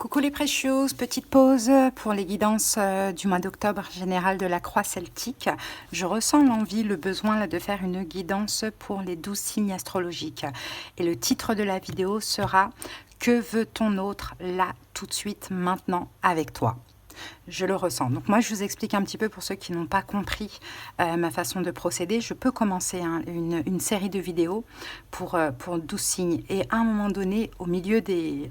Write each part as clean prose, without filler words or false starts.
Coucou les précieuses, petite pause pour les guidances du mois d'octobre général de la Croix celtique. Je ressens l'envie, le besoin là, de faire une guidance pour les 12 signes astrologiques. Et le titre de la vidéo sera « Que veut ton autre là, tout de suite, maintenant, avec toi ?» Je le ressens. Donc moi, je vous explique un petit peu pour ceux qui n'ont pas compris ma façon de procéder. Je peux commencer une série de vidéos pour 12 signes. Et à un moment donné, au milieu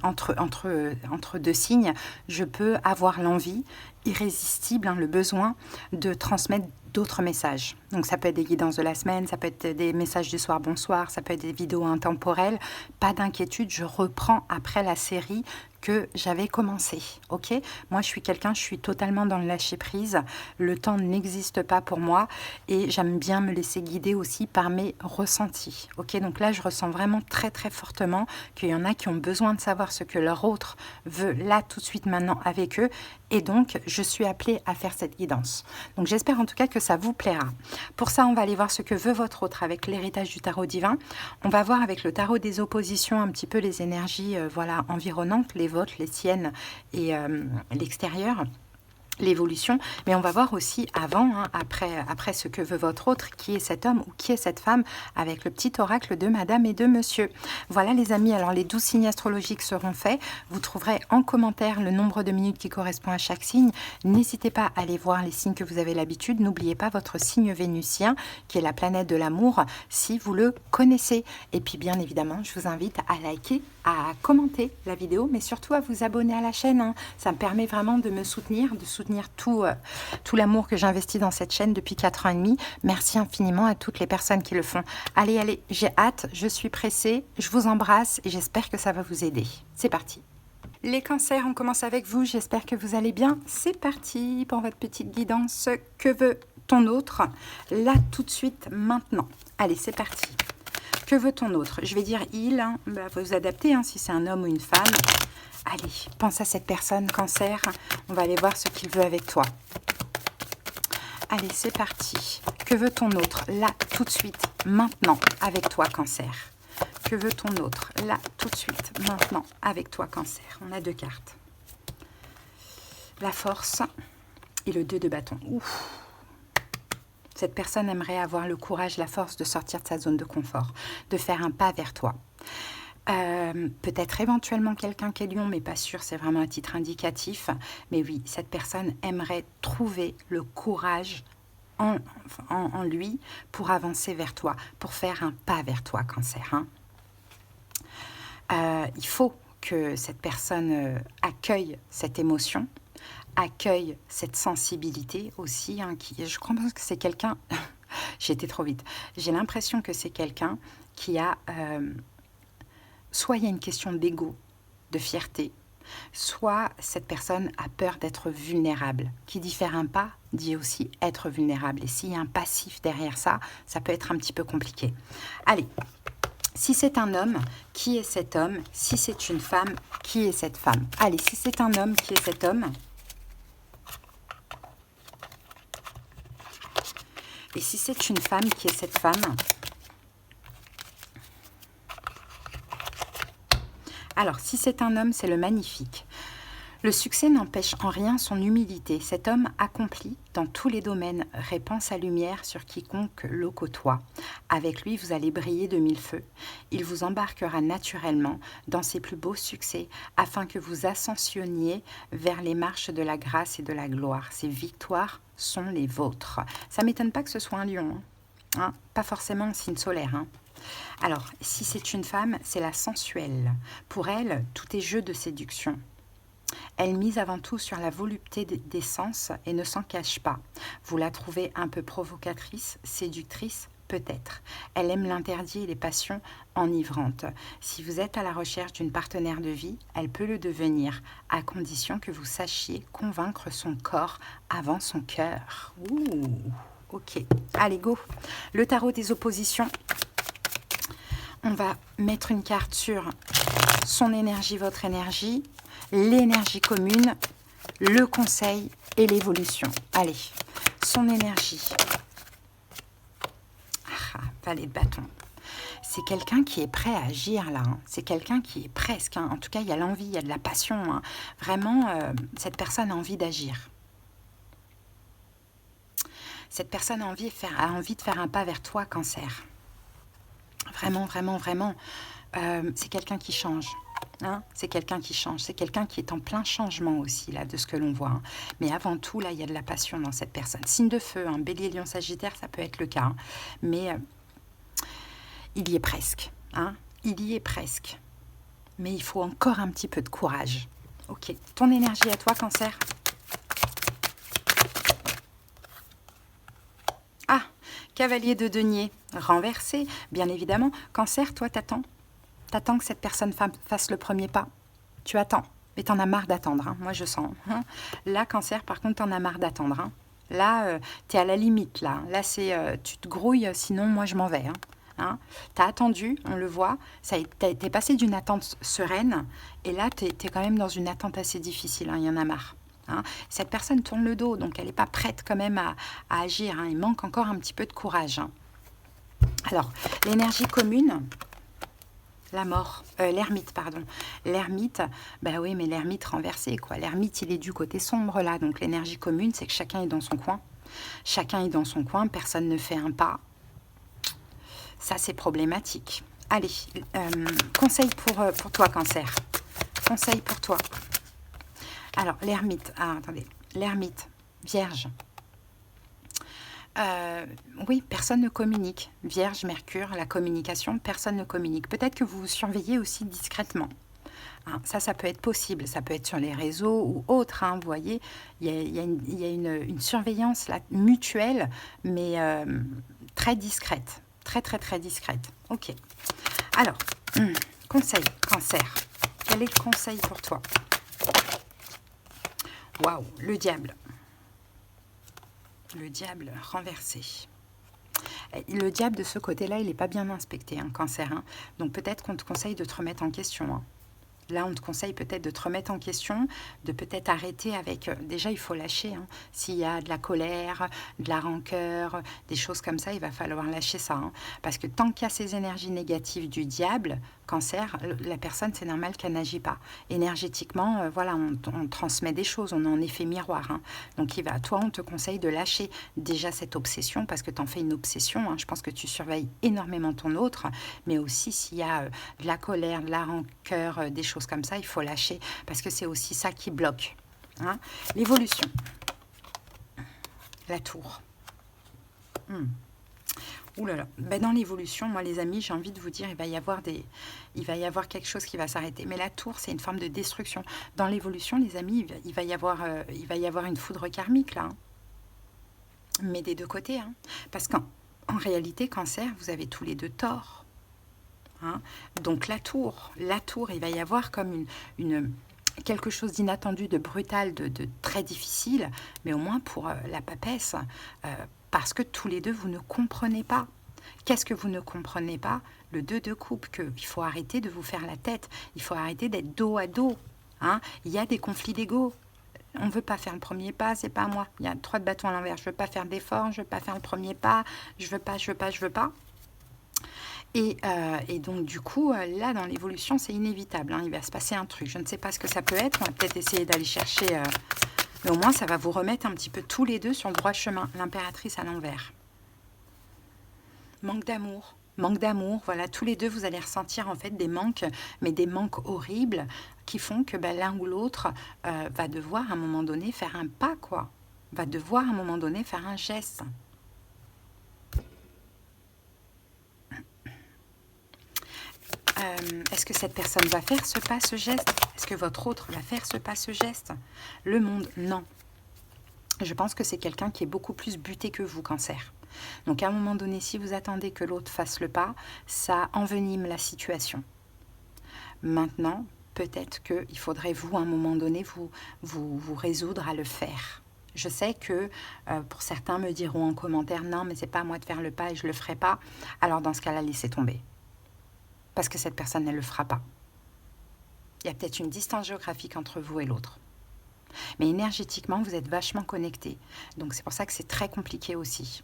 entre deux signes, je peux avoir l'envie irrésistible, le besoin de transmettre d'autres messages. Donc ça peut être des guidances de la semaine, ça peut être des messages du soir, bonsoir, ça peut être des vidéos intemporelles. Pas d'inquiétude, je reprends après la série que j'avais commencé, ok? Moi, je suis totalement dans le lâcher-prise. Le temps n'existe pas pour moi et j'aime bien me laisser guider aussi par mes ressentis, ok? Donc là, je ressens vraiment très, très fortement qu'il y en a qui ont besoin de savoir ce que leur autre veut là, tout de suite, maintenant, avec eux. Et donc, je suis appelée à faire cette guidance. Donc, j'espère en tout cas que ça vous plaira. Pour ça, on va aller voir ce que veut votre autre avec l'héritage du tarot divin. On va voir avec le tarot des oppositions un petit peu les énergies voilà, environnantes, les vôtres, les siennes et l'extérieur. L'évolution, mais on va voir aussi avant, après ce que veut votre autre, qui est cet homme ou qui est cette femme, avec le petit oracle de madame et de monsieur. Voilà les amis, alors les 12 signes astrologiques seront faits. Vous trouverez en commentaire le nombre de minutes qui correspond à chaque signe. N'hésitez pas à aller voir les signes que vous avez l'habitude. N'oubliez pas votre signe vénusien, qui est la planète de l'amour, si vous le connaissez. Et puis bien évidemment, je vous invite à liker, à commenter la vidéo, mais surtout à vous abonner à la chaîne. Ça me permet vraiment de me soutenir, de soutenir tout l'amour que j'investis dans cette chaîne depuis 4 ans et demi. Merci infiniment à toutes les personnes qui le font. Allez, j'ai hâte, je suis pressée, je vous embrasse et j'espère que ça va vous aider. C'est parti. Les cancers, on commence avec vous, j'espère que vous allez bien. C'est parti pour votre petite guidance. Que veut ton autre là, tout de suite, maintenant? Allez, c'est parti. Que veut ton autre? Je vais dire il, faut vous adapter si c'est un homme ou une femme. Allez, pense à cette personne, cancer. On va aller voir ce qu'il veut avec toi. Allez, c'est parti. Que veut ton autre là, tout de suite, maintenant, avec toi, cancer? Que veut ton autre là, tout de suite, maintenant, avec toi, cancer? On a 2 cartes. La force et le 2 de bâton. Ouf. Cette personne aimerait avoir le courage, la force de sortir de sa zone de confort, de faire un pas vers toi. Peut-être éventuellement quelqu'un qui est lion, mais pas sûr, c'est vraiment un titre indicatif. Mais oui, cette personne aimerait trouver le courage en lui pour avancer vers toi, pour faire un pas vers toi, cancer. Il faut que cette personne accueille cette émotion, accueille cette sensibilité aussi. Je crois que c'est quelqu'un... J'ai été trop vite. J'ai l'impression que c'est quelqu'un qui a... soit il y a une question d'ego, de fierté, soit cette personne a peur d'être vulnérable. Qui dit faire un pas, dit aussi être vulnérable. Et s'il y a un passif derrière ça, ça peut être un petit peu compliqué. Allez, si c'est un homme, qui est cet homme? Si c'est une femme, qui est cette femme? Allez, si c'est un homme, qui est cet homme? Et si c'est une femme, qui est cette femme? Alors, si c'est un homme, c'est le magnifique. Le succès n'empêche en rien son humilité. Cet homme accompli dans tous les domaines répand sa lumière sur quiconque le côtoie. Avec lui, vous allez briller de 1000 feux. Il vous embarquera naturellement dans ses plus beaux succès afin que vous ascensionniez vers les marches de la grâce et de la gloire. Ces victoires sont les vôtres. Ça ne m'étonne pas que ce soit un lion. Pas forcément un signe solaire. Alors, si c'est une femme, c'est la sensuelle. Pour elle, tout est jeu de séduction. Elle mise avant tout sur la volupté des sens et ne s'en cache pas. Vous la trouvez un peu provocatrice, séductrice, peut-être. Elle aime l'interdit et les passions enivrantes. Si vous êtes à la recherche d'une partenaire de vie, elle peut le devenir, à condition que vous sachiez convaincre son corps avant son cœur. Ouh, ok. Allez, go. Le tarot des oppositions. On va mettre une carte sur son énergie, votre énergie, l'énergie commune, le conseil et l'évolution. Allez, son énergie. Valet de bâton. C'est quelqu'un qui est prêt à agir là, hein. C'est quelqu'un qui est presque, hein. En tout cas, il y a l'envie, il y a de la passion, hein. Vraiment, cette personne a envie d'agir. Cette personne a envie de faire un pas vers toi, Cancer. Vraiment, vraiment, vraiment. C'est quelqu'un qui change. Hein, c'est quelqu'un qui change. C'est quelqu'un qui est en plein changement aussi, là, de ce que l'on voit. Hein. Mais avant tout, là, il y a de la passion dans cette personne. Signe de feu, hein, Bélier, Lion, Sagittaire, ça peut être le cas. Hein. Mais il y est presque. Hein, il y est presque. Mais il faut encore un petit peu de courage. Ok. Ton énergie à toi, Cancer. Ah, Cavalier de denier, renversé, bien évidemment. Cancer, toi, t'attends. T'attends que cette personne fasse le premier pas. Tu attends. Mais t'en as marre d'attendre, hein. Moi je sens. Hein. Là, Cancer, par contre, t'en as marre d'attendre. Hein. Là, t'es à la limite. Là c'est, tu te grouilles, sinon moi je m'en vais. Hein. Hein. T'as attendu, on le voit. T'es passé d'une attente sereine. Et là, t'es quand même dans une attente assez difficile. Hein. Il y en a marre. Hein. Cette personne tourne le dos, donc elle n'est pas prête quand même à agir. Hein. Il manque encore un petit peu de courage. Hein. Alors, l'énergie commune... La mort, l'ermite, pardon. L'ermite, bah oui, mais l'ermite renversé, quoi. L'ermite, il est du côté sombre, là. Donc, l'énergie commune, c'est que chacun est dans son coin. Chacun est dans son coin, personne ne fait un pas. Ça, c'est problématique. Allez, conseil pour toi, Cancer. Conseil pour toi. Alors, l'ermite, attendez. L'ermite, Vierge. Oui, personne ne communique. Vierge, Mercure, la communication, personne ne communique. Peut-être que vous vous surveillez aussi discrètement. Hein, ça peut être possible. Ça peut être sur les réseaux ou autres. Hein, vous voyez, il y a une surveillance là, mutuelle, mais très discrète. Très, très, très discrète. Ok. Alors, conseil, Cancer. Quel est le conseil pour toi? Waouh, le diable. Le diable renversé. Le diable de ce côté-là, il n'est pas bien inspecté, hein, Cancer. Hein. Donc peut-être qu'on te conseille de te remettre en question. Hein. Là, on te conseille peut-être de te remettre en question, de peut-être arrêter avec... déjà, il faut lâcher. Hein. S'il y a de la colère, de la rancœur, des choses comme ça, il va falloir lâcher ça. Hein. Parce que tant qu'il y a ces énergies négatives du diable, Cancer, la personne, c'est normal qu'elle n'agit pas. Énergétiquement, voilà, on transmet des choses, on est en effet miroir. Hein. Donc, toi, on te conseille de lâcher déjà cette obsession, parce que tu en fais une obsession. Hein. Je pense que tu surveilles énormément ton autre, mais aussi s'il y a de la colère, de la rancœur, des choses comme ça, il faut lâcher, parce que c'est aussi ça qui bloque. Hein. L'évolution. La tour. Ouh là là. Ben dans l'évolution, moi les amis, j'ai envie de vous dire, il va y avoir quelque chose qui va s'arrêter. Mais la tour, c'est une forme de destruction. Dans l'évolution, les amis, il va y avoir une foudre karmique là. Hein. Mais des deux côtés. Hein. Parce qu'en réalité, Cancer, vous avez tous les deux tort. Hein. Donc la tour, il va y avoir comme quelque chose d'inattendu, de brutal, de très difficile, mais au moins pour la papesse, parce que tous les deux, vous ne comprenez pas. Qu'est-ce que vous ne comprenez pas? Le 2 de coupe, qu'il faut arrêter de vous faire la tête, il faut arrêter d'être dos à dos. Hein. Il y a des conflits d'ego. On ne veut pas faire le premier pas, c'est pas moi. Il y a 3 de bâton à l'envers, je ne veux pas faire d'effort, je ne veux pas faire le premier pas, je veux pas. Et donc, du coup, là, dans l'évolution, c'est inévitable. Hein, il va se passer un truc. Je ne sais pas ce que ça peut être. On va peut-être essayer d'aller chercher... mais au moins, ça va vous remettre un petit peu tous les deux sur le droit chemin. L'impératrice à l'envers. Manque d'amour. Manque d'amour. Voilà, tous les deux, vous allez ressentir en fait des manques, mais des manques horribles qui font que l'un ou l'autre va devoir à un moment donné faire un pas, quoi. Va devoir à un moment donné faire un geste. Est-ce que cette personne va faire ce pas, ce geste? Est-ce que votre autre va faire ce pas, ce geste? Le monde, non. Je pense que c'est quelqu'un qui est beaucoup plus buté que vous, Cancer. Donc à un moment donné, si vous attendez que l'autre fasse le pas, ça envenime la situation. Maintenant, peut-être qu'il faudrait vous, à un moment donné, vous résoudre à le faire. Je sais que pour certains me diront en commentaire, non, mais c'est pas à moi de faire le pas et je le ferai pas. Alors dans ce cas-là, laissez tomber. Parce que cette personne, elle ne le fera pas. Il y a peut-être une distance géographique entre vous et l'autre. Mais énergétiquement, vous êtes vachement connectés. Donc c'est pour ça que c'est très compliqué aussi.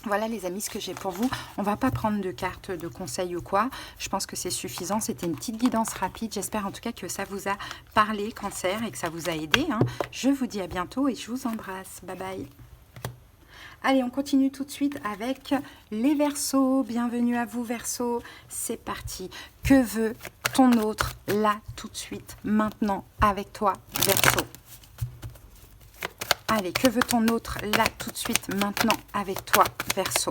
Voilà les amis, ce que j'ai pour vous. On va pas prendre de cartes de conseils ou quoi. Je pense que c'est suffisant. C'était une petite guidance rapide. J'espère en tout cas que ça vous a parlé, Cancer, et que ça vous a aidé. Hein. Je vous dis à bientôt et je vous embrasse. Bye bye. Allez, on continue tout de suite avec les Verseaux. Bienvenue à vous, Verseaux. C'est parti. Que veut ton autre là, tout de suite, maintenant, avec toi, Verseau? Allez, que veut ton autre là, tout de suite, maintenant, avec toi, Verseau?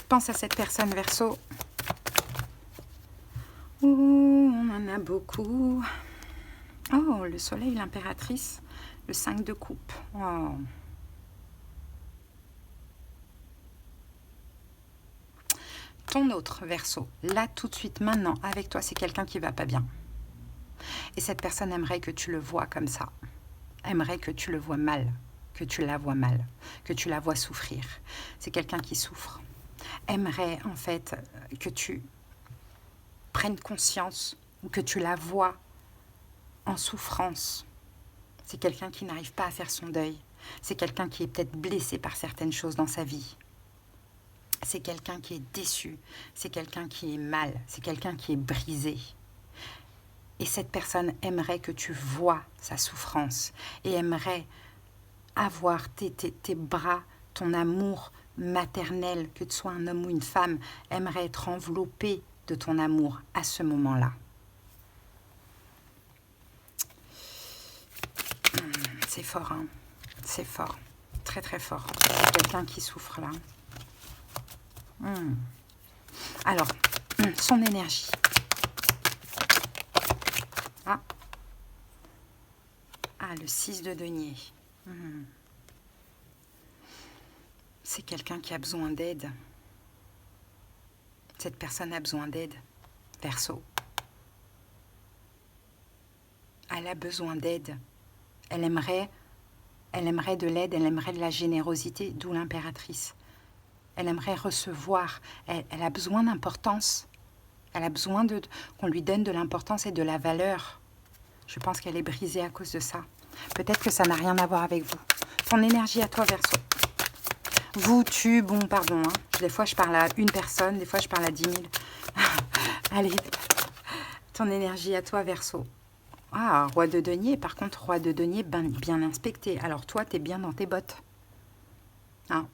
Pense à cette personne, Verseau. Ouh, on en a beaucoup. Oh, le soleil, l'impératrice, le 5 de coupe. Oh. Ton autre, Verseau, là, tout de suite, maintenant, avec toi, c'est quelqu'un qui va pas bien. Et cette personne aimerait que tu le vois comme ça. Aimerait que tu le vois mal, que tu la vois mal, que tu la vois souffrir. C'est quelqu'un qui souffre. Aimerait, en fait, que tu prennes conscience ou que tu la vois en souffrance. C'est quelqu'un qui n'arrive pas à faire son deuil. C'est quelqu'un qui est peut-être blessé par certaines choses dans sa vie. C'est quelqu'un qui est déçu. C'est quelqu'un qui est mal. C'est quelqu'un qui est brisé. Et cette personne aimerait que tu vois sa souffrance et aimerait avoir tes bras, ton amour maternel, que tu sois un homme ou une femme, aimerait être enveloppé de ton amour à ce moment-là. C'est fort, hein? C'est fort. Très, très fort. C'est quelqu'un qui souffre là. Alors, son énergie. Ah, le 6 de denier. C'est quelqu'un qui a besoin d'aide. Cette personne a besoin d'aide. Verseau. Elle a besoin d'aide. Elle aimerait de l'aide, elle aimerait de la générosité, d'où l'impératrice. Elle aimerait recevoir. Elle a besoin d'importance. Elle a besoin qu'on lui donne de l'importance et de la valeur. Je pense qu'elle est brisée à cause de ça. Peut-être que ça n'a rien à voir avec vous. Ton énergie à toi, Verseau. Vous, tu, bon, pardon. Hein. Des fois, je parle à une personne. Des fois, je parle à 10 000. Allez. Ton énergie à toi, Verseau. Ah, roi de denier. Par contre, roi de denier, bien inspecté. Alors, toi, tu es bien dans tes bottes. Hein,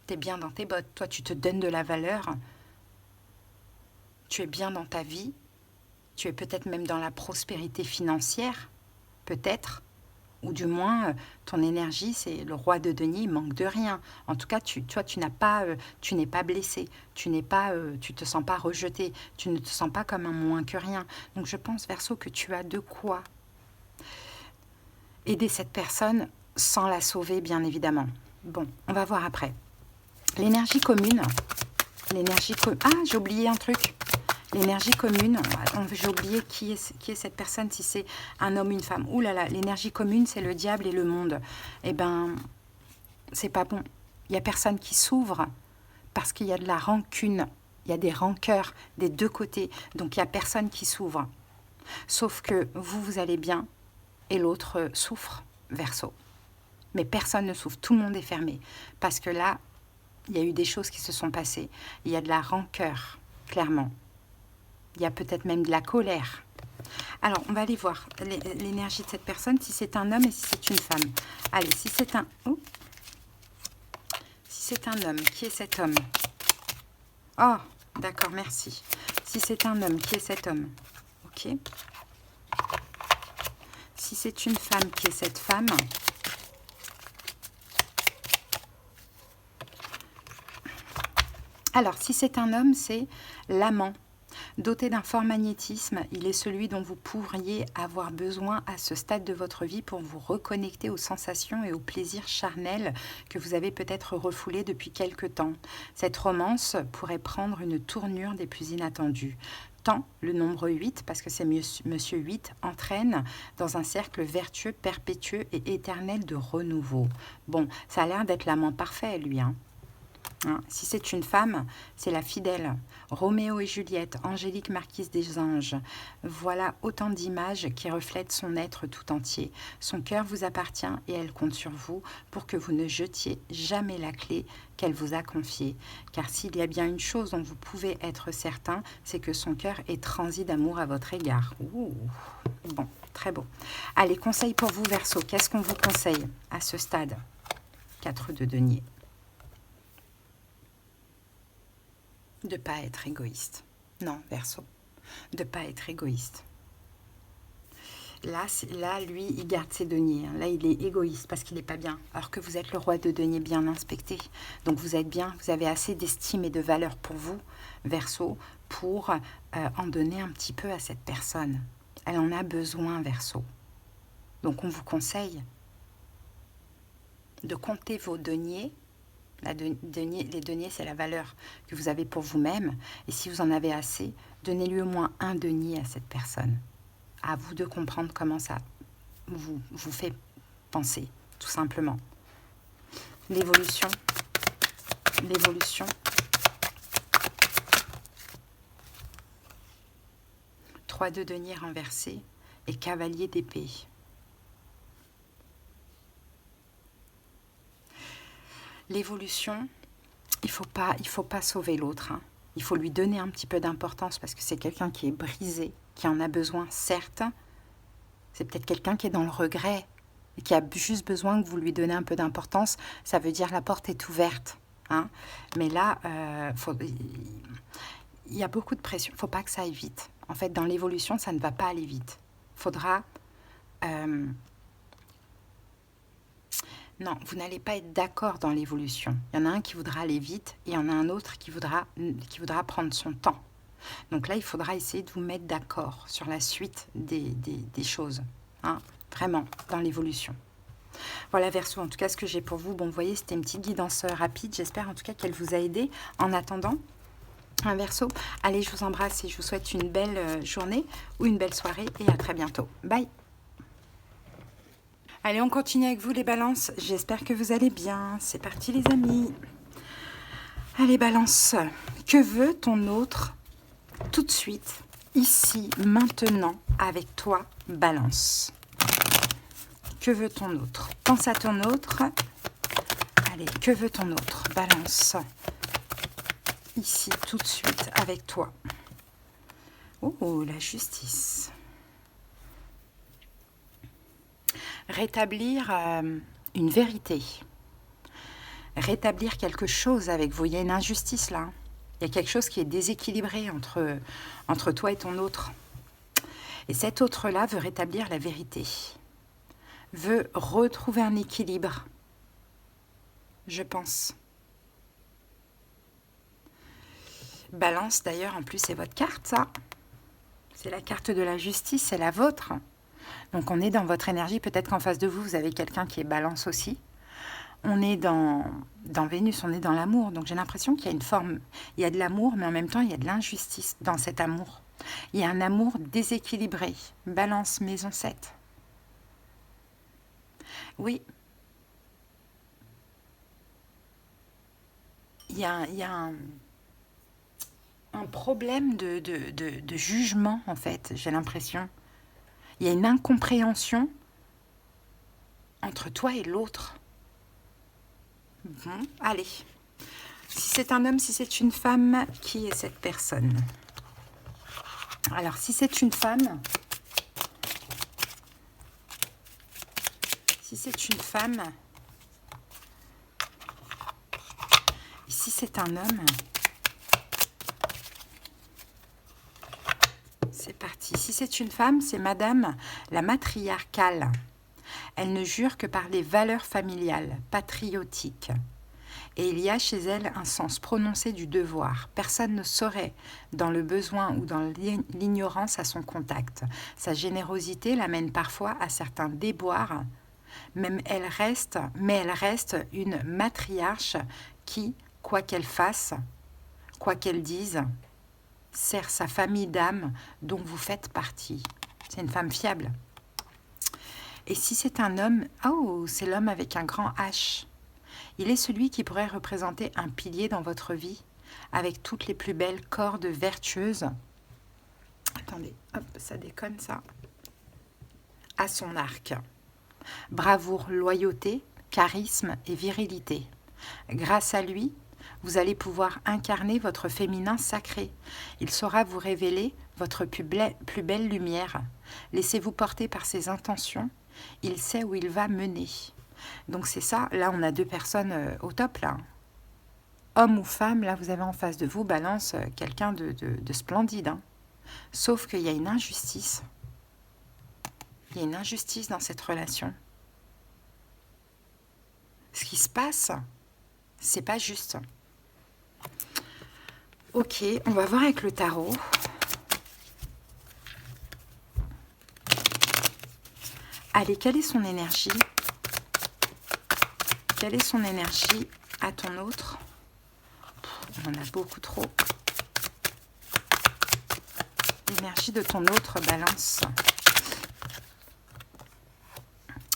tu es bien dans tes bottes. Toi, tu te donnes de la valeur. Tu es bien dans ta vie. Tu es peut-être même dans la prospérité financière. Peut-être. Ou du moins, ton énergie, c'est le roi de denier, il manque de rien. En tout cas, toi, tu n'es pas blessé, tu te sens pas rejeté, tu ne te sens pas comme un moins que rien. Donc, je pense, Verseau, que tu as de quoi aider cette personne sans la sauver, bien évidemment. Bon, on va voir après. L'énergie commune. Ah, j'ai oublié un truc. L'énergie commune, j'ai oublié qui est cette personne, si c'est un homme ou une femme. Ouh là là, l'énergie commune, c'est le diable et le monde. Eh ben, c'est pas bon. Il n'y a personne qui s'ouvre parce qu'il y a de la rancune. Il y a des rancœurs des deux côtés. Donc, il n'y a personne qui s'ouvre. Sauf que vous allez bien et l'autre souffre, Verseau. Mais personne ne s'ouvre. Tout le monde est fermé. Parce que là, il y a eu des choses qui se sont passées. Il y a de la rancœur, clairement. Il y a peut-être même de la colère. Alors, on va aller voir l'énergie de cette personne, si c'est un homme et si c'est une femme. Allez, si c'est un homme, qui est cet homme? Oh, d'accord, merci. Si c'est un homme, qui est cet homme? Ok. Si c'est une femme, qui est cette femme? Alors, si c'est un homme, c'est l'amant. Doté d'un fort magnétisme, il est celui dont vous pourriez avoir besoin à ce stade de votre vie pour vous reconnecter aux sensations et aux plaisirs charnels que vous avez peut-être refoulés depuis quelque temps. Cette romance pourrait prendre une tournure des plus inattendues. Tant le nombre 8, parce que c'est Monsieur 8, entraîne dans un cercle vertueux, perpétueux et éternel de renouveau. Bon, ça a l'air d'être l'amant parfait, lui, hein. Hein. Si c'est une femme, c'est la fidèle. Roméo et Juliette, Angélique marquise des anges. Voilà autant d'images qui reflètent son être tout entier. Son cœur vous appartient et elle compte sur vous pour que vous ne jetiez jamais la clé qu'elle vous a confiée. Car s'il y a bien une chose dont vous pouvez être certain, c'est que son cœur est transi d'amour à votre égard. Ouh. Bon, très beau. Allez, conseil pour vous, Verseau. Qu'est-ce qu'on vous conseille à ce stade? 4 de denier. De ne pas être égoïste. Non, Verseau. De ne pas être égoïste. Là, lui, il garde ses deniers. Là, il est égoïste parce qu'il n'est pas bien. Alors que vous êtes le roi de deniers bien inspecté. Donc, vous êtes bien. Vous avez assez d'estime et de valeur pour vous, Verseau, pour en donner un petit peu à cette personne. Elle en a besoin, Verseau. Donc, on vous conseille de compter vos deniers. Les deniers, c'est la valeur que vous avez pour vous-même. Et si vous en avez assez, donnez-lui au moins un denier à cette personne. À vous de comprendre comment ça vous fait penser, tout simplement. L'évolution. L'évolution. 3 de denier renversés et cavalier d'épée. L'évolution, il faut pas sauver l'autre. Hein. Il faut lui donner un petit peu d'importance parce que c'est quelqu'un qui est brisé, qui en a besoin, certes. C'est peut-être quelqu'un qui est dans le regret et qui a juste besoin que vous lui donnez un peu d'importance. Ça veut dire la porte est ouverte. Hein. Mais là, il y a beaucoup de pression. Il ne faut pas que ça aille vite. En fait, dans l'évolution, ça ne va pas aller vite. Il faudra... Non, vous n'allez pas être d'accord dans l'évolution. Il y en a un qui voudra aller vite et il y en a un autre qui voudra prendre son temps. Donc là, il faudra essayer de vous mettre d'accord sur la suite des choses. Hein, vraiment, dans l'évolution. Voilà, Verseau, en tout cas, ce que j'ai pour vous. Bon, vous voyez, c'était une petite guidance rapide. J'espère en tout cas qu'elle vous a aidé. En attendant, un Verseau, allez, je vous embrasse et je vous souhaite une belle journée ou une belle soirée et à très bientôt. Bye. Allez, on continue avec vous les balances. J'espère que vous allez bien. C'est parti les amis. Allez, balance. Que veut ton autre tout de suite, ici, maintenant, avec toi, balance? Que veut ton autre? Pense à ton autre. Allez, que veut ton autre? Balance. Ici, tout de suite, avec toi. Oh, la justice. Rétablir une vérité. Rétablir quelque chose avec vous. Il y a une injustice là. Il y a quelque chose qui est déséquilibré entre toi et ton autre. Et cet autre-là veut rétablir la vérité. Veut retrouver un équilibre. Je pense. Balance d'ailleurs, en plus, c'est votre carte, ça. C'est la carte de la justice, c'est la vôtre. Donc on est dans votre énergie, peut-être qu'en face de vous, vous avez quelqu'un qui est balance aussi. On est dans Vénus, on est dans l'amour. Donc j'ai l'impression qu'il y a une forme, il y a de l'amour, mais en même temps, il y a de l'injustice dans cet amour. Il y a un amour déséquilibré. Balance, maison 7. Oui. Il y a un problème de jugement, en fait, j'ai l'impression. Il y a une incompréhension entre toi et l'autre. Bon, allez. Si c'est un homme, si c'est une femme, qui est cette personne? Alors, si c'est une femme... Si c'est une femme... Et si c'est un homme... C'est parti. Si c'est une femme, c'est Madame la matriarcale. Elle ne jure que par les valeurs familiales, patriotiques. Et il y a chez elle un sens prononcé du devoir. Personne ne saurait dans le besoin ou dans l'ignorance à son contact. Sa générosité l'amène parfois à certains déboires, mais elle reste une matriarche qui, quoi qu'elle fasse, quoi qu'elle dise, sert sa famille d'âme dont vous faites partie. C'est une femme fiable. Et si c'est un homme, oh, c'est l'homme avec un grand H. Il est celui qui pourrait représenter un pilier dans votre vie, avec toutes les plus belles cordes vertueuses. Attendez, hop, ça déconne ça. À son arc. Bravoure, loyauté, charisme et virilité. Grâce à lui, vous allez pouvoir incarner votre féminin sacré. Il saura vous révéler votre plus belle lumière. Laissez-vous porter par ses intentions. Il sait où il va mener. Donc c'est ça, là on a deux personnes au top là. Homme ou femme, là vous avez en face de vous, Balance, quelqu'un de splendide. Hein. Sauf qu'il y a une injustice. Il y a une injustice dans cette relation. Ce qui se passe, c'est pas juste. Ok, on va voir avec le tarot. Allez, quelle est son énergie? Quelle est son énergie à ton autre? On en a beaucoup trop. L'énergie de ton autre, Balance.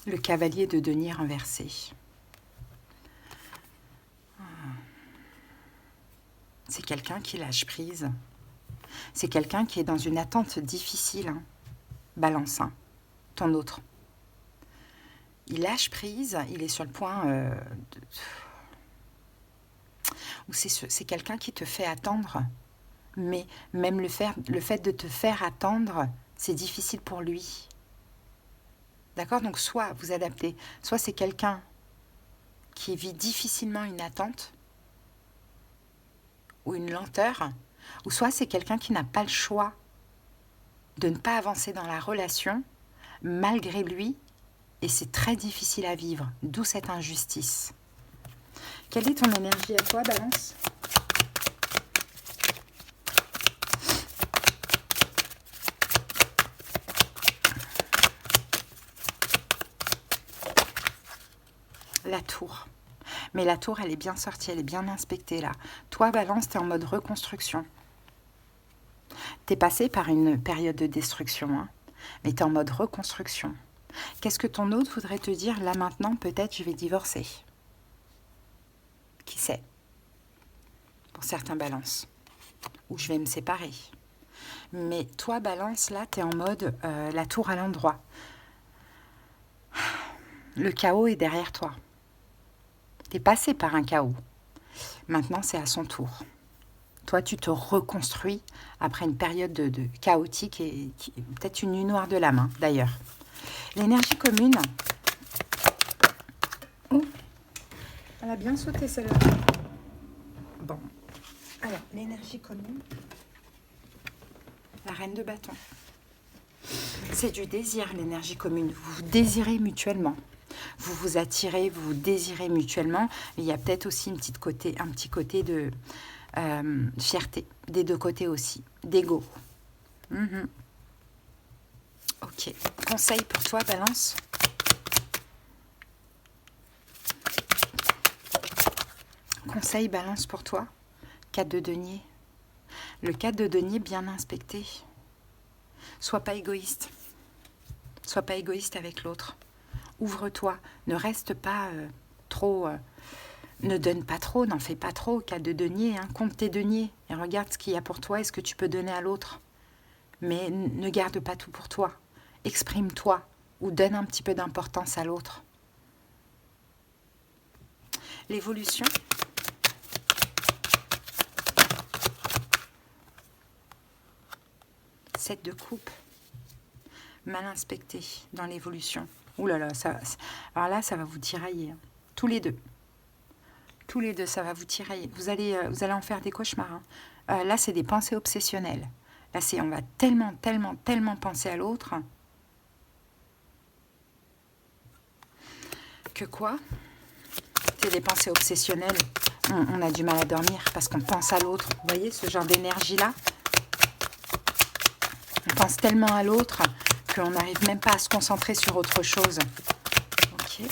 Le cavalier de denier renversé. C'est quelqu'un qui lâche prise. C'est quelqu'un qui est dans une attente difficile. Hein. Balance, hein. Ton autre. Il lâche prise, il est sur le point ou c'est quelqu'un qui te fait attendre. Mais même le fait de te faire attendre, c'est difficile pour lui. D'accord? Donc soit vous adaptez, soit c'est quelqu'un qui vit difficilement une attente ou une lenteur, ou soit c'est quelqu'un qui n'a pas le choix de ne pas avancer dans la relation malgré lui, et c'est très difficile à vivre, d'où cette injustice. Quelle est ton énergie à toi, Balance? La tour. Mais la tour, elle est bien sortie, elle est bien inspectée là. Toi, Balance, tu es en mode reconstruction. Tu es passé par une période de destruction, hein, mais tu es en mode reconstruction. Qu'est-ce que ton autre voudrait te dire là maintenant? Peut-être je vais divorcer. Qui sait? Pour certains, Balance. Ou je vais me séparer. Mais toi, Balance, là, tu es en mode la tour à l'endroit. Le chaos est derrière toi. Tu es passé par un chaos. Maintenant, c'est à son tour. Toi, tu te reconstruis après une période de chaotique et peut-être une nuit noire de l'âme, hein, d'ailleurs. L'énergie commune. Oh, elle a bien sauté celle-là. Bon. Alors, l'énergie commune. La reine de bâton. C'est du désir, l'énergie commune. Vous vous désirez mutuellement. Vous vous attirez, vous vous désirez mutuellement. Il y a peut-être aussi un petit côté de fierté. Des deux côtés aussi. D'ego. Ok. Conseil pour toi, Balance. Conseil, Balance, pour toi. 4 de denier. Le 4 de denier bien inspecté. Sois pas égoïste. Sois pas égoïste avec l'autre. Ouvre-toi. Ne reste pas trop... ne donne pas trop, n'en fais pas trop. 4 de denier, hein. Compte tes deniers et regarde ce qu'il y a pour toi et ce que tu peux donner à l'autre. Mais ne garde pas tout pour toi. Exprime-toi ou donne un petit peu d'importance à l'autre. L'évolution. Sept de coupe. Mal inspecté dans l'évolution. Ouh là là, alors là, ça va vous tirailler. Hein. Tous les deux. Tous les deux, ça va vous tirailler. Vous allez en faire des cauchemars. Hein. Là, c'est des pensées obsessionnelles. Là, on va tellement penser à l'autre. Que quoi? C'est des pensées obsessionnelles. On a du mal à dormir parce qu'on pense à l'autre. Vous voyez ce genre d'énergie-là? On pense tellement à l'autre qu'on n'arrive même pas à se concentrer sur autre chose. Ok.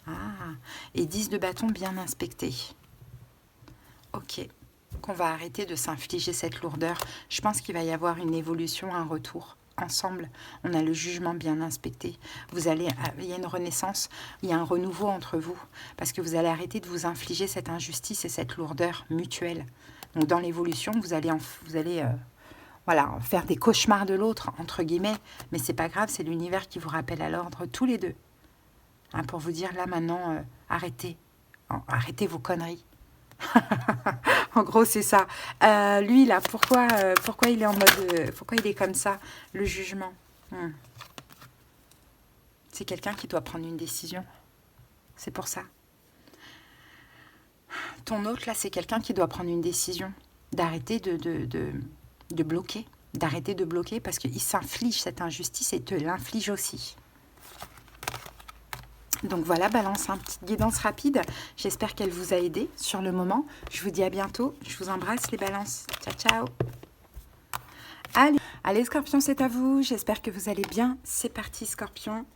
Ah, et 10 de bâton bien inspecté. Ok. Qu'on va arrêter de s'infliger cette lourdeur. Je pense qu'il va y avoir une évolution, un retour ensemble. On a le jugement bien inspecté. Vous allez, il y a une renaissance, il y a un renouveau entre vous. Parce que vous allez arrêter de vous infliger cette injustice et cette lourdeur mutuelle. Donc dans l'évolution, vous allez voilà, faire des cauchemars de l'autre, entre guillemets. Mais c'est pas grave, c'est l'univers qui vous rappelle à l'ordre, tous les deux. Hein, pour vous dire, là maintenant, arrêtez. Arrêtez vos conneries. En gros, c'est ça. Lui, là, pourquoi il est en mode... pourquoi il est comme ça, le jugement? C'est quelqu'un qui doit prendre une décision. C'est pour ça. Ton autre, là, c'est quelqu'un qui doit prendre une décision. D'arrêter de bloquer. D'arrêter de bloquer parce qu'il s'inflige cette injustice et te l'inflige aussi. Donc voilà, Balance, une petite guidance rapide. J'espère qu'elle vous a aidé sur le moment. Je vous dis à bientôt. Je vous embrasse, les balances. Ciao, ciao. Allez, Scorpion, c'est à vous. J'espère que vous allez bien. C'est parti, Scorpion.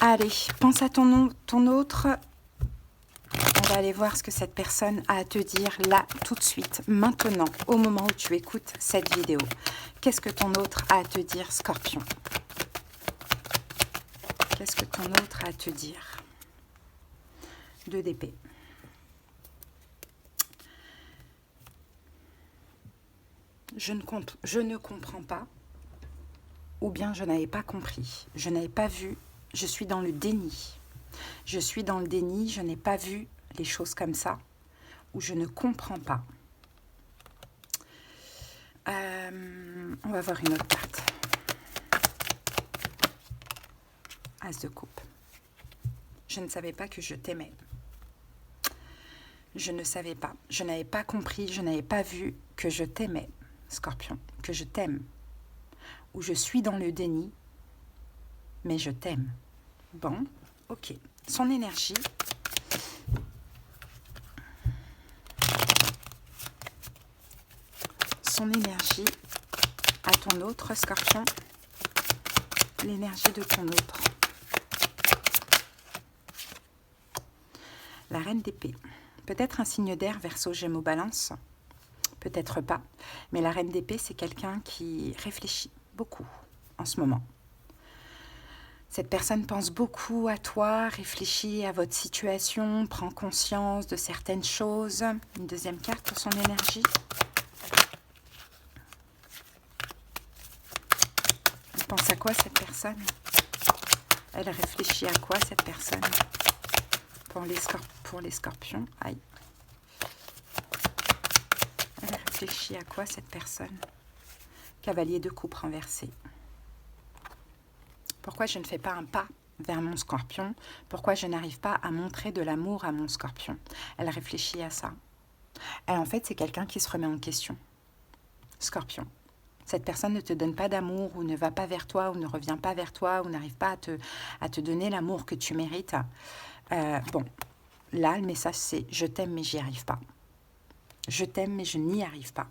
Allez, pense à ton autre. On va aller voir ce que cette personne a à te dire là, tout de suite, maintenant, au moment où tu écoutes cette vidéo. Qu'est-ce que ton autre a à te dire, Scorpion ? Qu'est-ce que ton autre a à te dire? 2 d'épée. Je ne comprends pas, ou bien je n'avais pas compris. Je n'avais pas vu, je suis dans le déni. Je suis dans le déni, je n'ai pas vu les choses comme ça, ou je ne comprends pas. On va voir une autre carte. As de coupe. Je ne savais pas que je t'aimais. Je ne savais pas. Je n'avais pas compris, je n'avais pas vu que je t'aimais, Scorpion. Que je t'aime. Ou je suis dans le déni, mais je t'aime. Bon, ok. Son énergie. Son énergie à ton autre, Scorpion. L'énergie de ton autre. La reine d'épée. Peut-être un signe d'air, Verseau, Gémeaux, Balance. Peut-être pas. Mais la reine d'épée, c'est quelqu'un qui réfléchit beaucoup en ce moment. Cette personne pense beaucoup à toi, réfléchit à votre situation, prend conscience de certaines choses. Une deuxième carte pour son énergie. Elle pense à quoi, cette personne? Elle réfléchit à quoi, cette personne? Pour les scorpions, aïe. Elle réfléchit à quoi, cette personne? Cavalier de coupe renversé. Pourquoi je ne fais pas un pas vers mon scorpion? Pourquoi je n'arrive pas à montrer de l'amour à mon scorpion? Elle réfléchit à ça. Elle, en fait, c'est quelqu'un qui se remet en question. Scorpion. Cette personne ne te donne pas d'amour, ou ne va pas vers toi, ou ne revient pas vers toi, ou n'arrive pas à te donner l'amour que tu mérites. Bon, là, le message, c'est « Je t'aime, mais j'y arrive pas. Je t'aime, mais je n'y arrive pas. »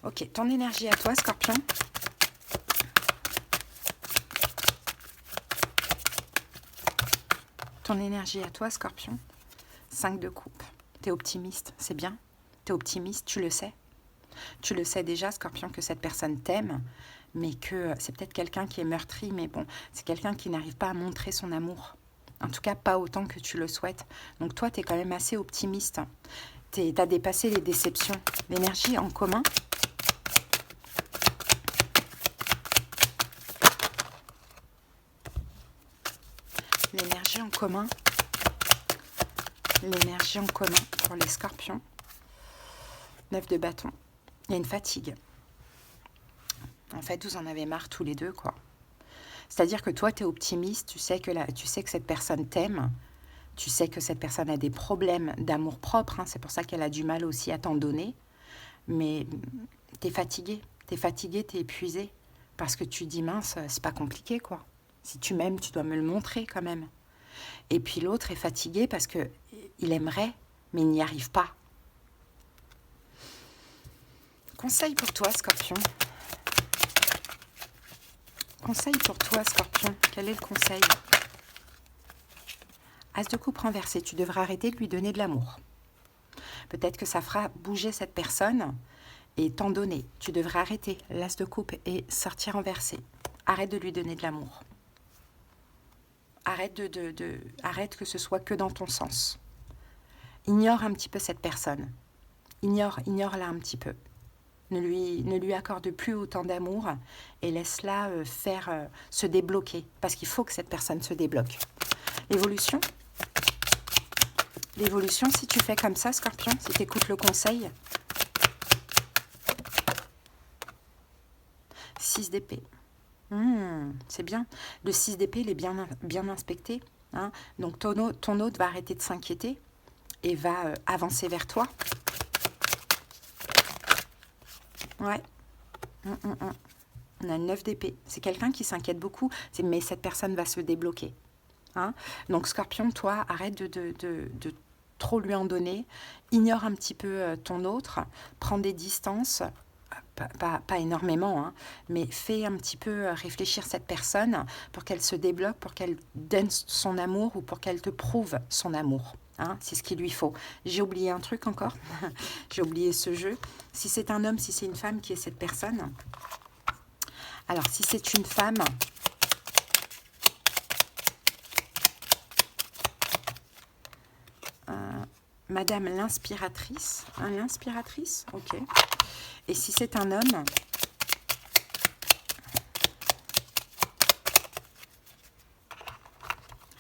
Ok, ton énergie à toi, Scorpion. Ton énergie à toi, Scorpion. 5 de coupe. T'es optimiste, c'est bien. T'es optimiste, tu le sais. Tu le sais déjà, Scorpion, que cette personne t'aime, mais que c'est peut-être quelqu'un qui est meurtri, mais bon, c'est quelqu'un qui n'arrive pas à montrer son amour. En tout cas, pas autant que tu le souhaites. Donc toi, tu es quand même assez optimiste. Tu as dépassé les déceptions. L'énergie en commun. L'énergie en commun. L'énergie en commun pour les scorpions. 9 de bâton. Il y a une fatigue. En fait, vous en avez marre tous les deux, quoi. C'est-à-dire que toi, tu es optimiste, tu sais que cette personne t'aime, tu sais que cette personne a des problèmes d'amour-propre, hein, c'est pour ça qu'elle a du mal aussi à t'en donner, mais tu es fatigué, tu es épuisé, parce que tu dis, mince, c'est pas compliqué, quoi. Si tu m'aimes, tu dois me le montrer quand même. Et puis l'autre est fatigué parce qu'il aimerait, mais il n'y arrive pas. Conseil pour toi, Scorpion. Conseil pour toi, Scorpion. Quel est le conseil? As de coupe renversé. Tu devras arrêter de lui donner de l'amour. Peut-être que ça fera bouger cette personne, et t'en donner. Tu devrais arrêter l'as de coupe et sortir renversé. Arrête de lui donner de l'amour. Arrête, arrête que ce soit que dans ton sens. Ignore un petit peu cette personne. Ignore-la un petit peu. Ne lui accorde plus autant d'amour et laisse-la se débloquer. Parce qu'il faut que cette personne se débloque. L'évolution, si tu fais comme ça, Scorpion, si tu écoutes le conseil, 6 d'épée. C'est bien. Le 6 d'épée, il est bien inspecté. Hein. Donc ton hôte va arrêter de s'inquiéter et va avancer vers toi. Ouais. On a le 9 d'épée. C'est quelqu'un qui s'inquiète beaucoup, mais cette personne va se débloquer. Hein. Donc Scorpion, toi, arrête de trop lui en donner. Ignore un petit peu ton autre. Prends des distances. Pas énormément, hein, mais fais un petit peu réfléchir cette personne pour qu'elle se débloque, pour qu'elle donne son amour ou pour qu'elle te prouve son amour. Hein, c'est ce qu'il lui faut. J'ai oublié un truc encore. J'ai oublié ce jeu. Si c'est un homme, si c'est une femme qui est cette personne. Alors, si c'est une femme... Madame l'inspiratrice. Hein, l'inspiratrice, ok. Et si c'est un homme,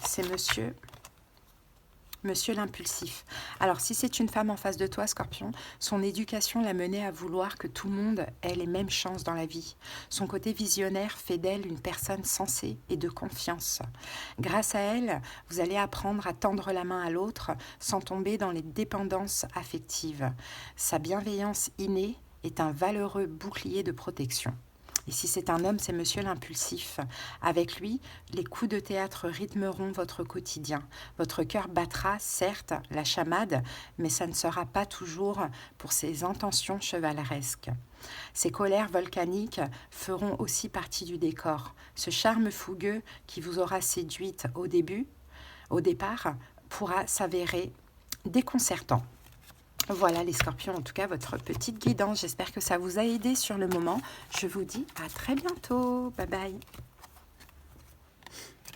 c'est monsieur l'impulsif. Alors, si c'est une femme en face de toi, Scorpion, son éducation l'a menée à vouloir que tout le monde ait les mêmes chances dans la vie. Son côté visionnaire fait d'elle une personne sensée et de confiance. Grâce à elle, vous allez apprendre à tendre la main à l'autre sans tomber dans les dépendances affectives. Sa bienveillance innée est un valeureux bouclier de protection. Et si c'est un homme, c'est monsieur l'impulsif. Avec lui, les coups de théâtre rythmeront votre quotidien. Votre cœur battra, certes, la chamade, mais ça ne sera pas toujours pour ses intentions chevaleresques. Ses colères volcaniques feront aussi partie du décor. Ce charme fougueux qui vous aura séduite au départ, pourra s'avérer déconcertant. Voilà les scorpions, en tout cas votre petite guidance. J'espère que ça vous a aidé sur le moment. Je vous dis à très bientôt. Bye bye.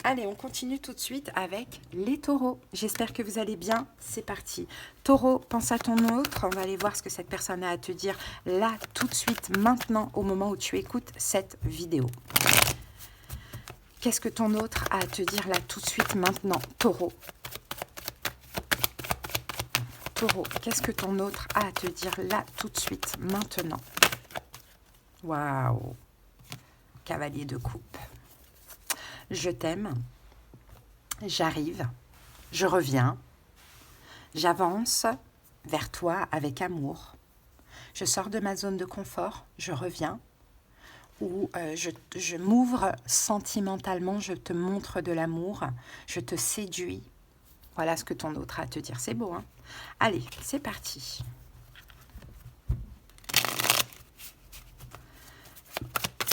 Allez, on continue tout de suite avec les taureaux. J'espère que vous allez bien. C'est parti. Taureau, pense à ton autre. On va aller voir ce que cette personne a à te dire là, tout de suite, maintenant, au moment où tu écoutes cette vidéo. Qu'est-ce que ton autre a à te dire là, tout de suite, maintenant, Taureau? Taureau, qu'est-ce que ton autre a à te dire là, tout de suite, maintenant? Waouh! Cavalier de coupe. Je t'aime. J'arrive. Je reviens. J'avance vers toi avec amour. Je sors de ma zone de confort. Je reviens. Ou je m'ouvre sentimentalement. Je te montre de l'amour. Je te séduis. Voilà ce que ton autre a à te dire. C'est beau, hein? Allez, c'est parti.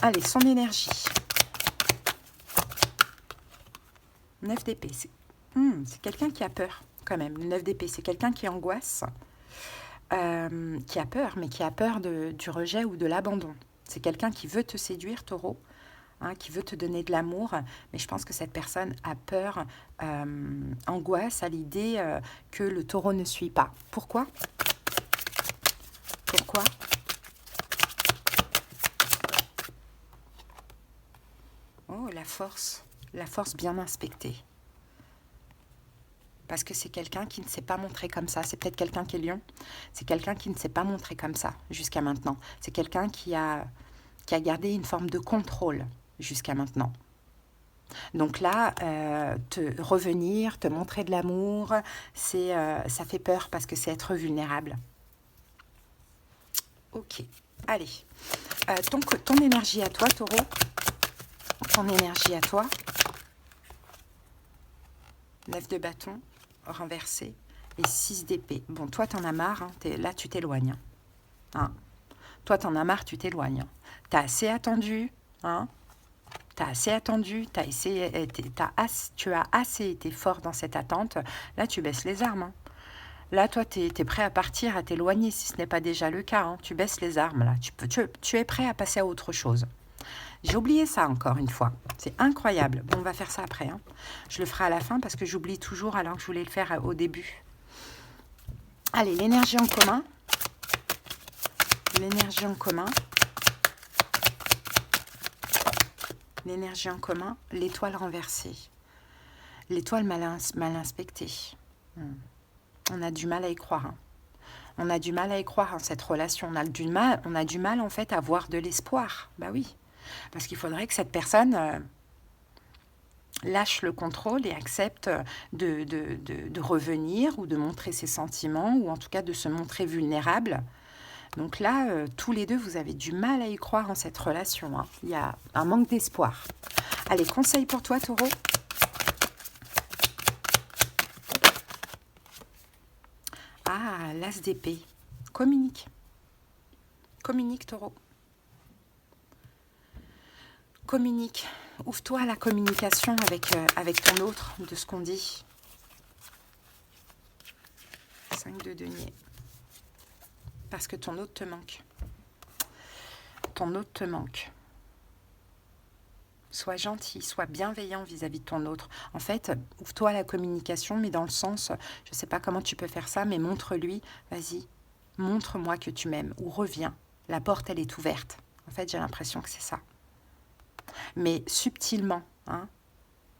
Allez, son énergie. 9 d'épée. C'est quelqu'un qui a peur, quand même. Le 9 d'épée, c'est quelqu'un qui angoisse, qui a peur, mais qui a peur du rejet ou de l'abandon. C'est quelqu'un qui veut te séduire, Taureau. Hein, qui veut te donner de l'amour, mais je pense que cette personne a peur, angoisse à l'idée que le taureau ne suit pas. Pourquoi? Pourquoi? Oh, la force bien inspectée. Parce que c'est quelqu'un qui ne s'est pas montré comme ça. C'est peut-être quelqu'un qui est lion. C'est quelqu'un qui ne s'est pas montré comme ça jusqu'à maintenant. C'est quelqu'un qui a gardé une forme de contrôle jusqu'à maintenant. Donc là, te revenir, te montrer de l'amour, ça fait peur parce que c'est être vulnérable. Ok, allez. Ton énergie à toi, Taureau. Ton énergie à toi. 9 de bâton, renversé, et 6 d'épée. Bon, toi, t'en as marre, hein, là, tu t'éloignes. Hein. Toi, t'en as marre, tu t'éloignes. T'as assez attendu, hein. Tu as assez attendu, tu as assez été fort dans cette attente. Là, tu baisses les armes. Hein. Là, toi, tu es prêt à partir, à t'éloigner, si ce n'est pas déjà le cas. Hein. Tu baisses les armes, là. Tu es prêt à passer à autre chose. J'ai oublié ça encore une fois. C'est incroyable. Bon, on va faire ça après. Hein. Je le ferai à la fin parce que j'oublie toujours alors que je voulais le faire au début. Allez, l'énergie en commun. L'énergie en commun. L'énergie en commun. L'étoile renversée. L'étoile mal inspectée. On a du mal à y croire. Hein. On a du mal à y croire en cette relation. On a du mal en fait à avoir de l'espoir. Bah oui. Parce qu'il faudrait que cette personne lâche le contrôle et accepte de revenir ou de montrer ses sentiments ou en tout cas de se montrer vulnérable. Donc là, tous les deux, vous avez du mal à y croire en cette relation. Hein. Il y a un manque d'espoir. Allez, conseil pour toi, Taureau. Ah, l'as d'épée. Communique. Communique, Taureau. Communique. Ouvre-toi à la communication avec ton autre, de ce qu'on dit. 5 de denier. Parce que ton autre te manque. Ton autre te manque. Sois gentil, sois bienveillant vis-à-vis de ton autre. En fait, ouvre-toi à la communication, mais dans le sens, je ne sais pas comment tu peux faire ça, mais montre-lui, vas-y, montre-moi que tu m'aimes, ou reviens. La porte, elle est ouverte. En fait, j'ai l'impression que c'est ça. Mais subtilement, hein,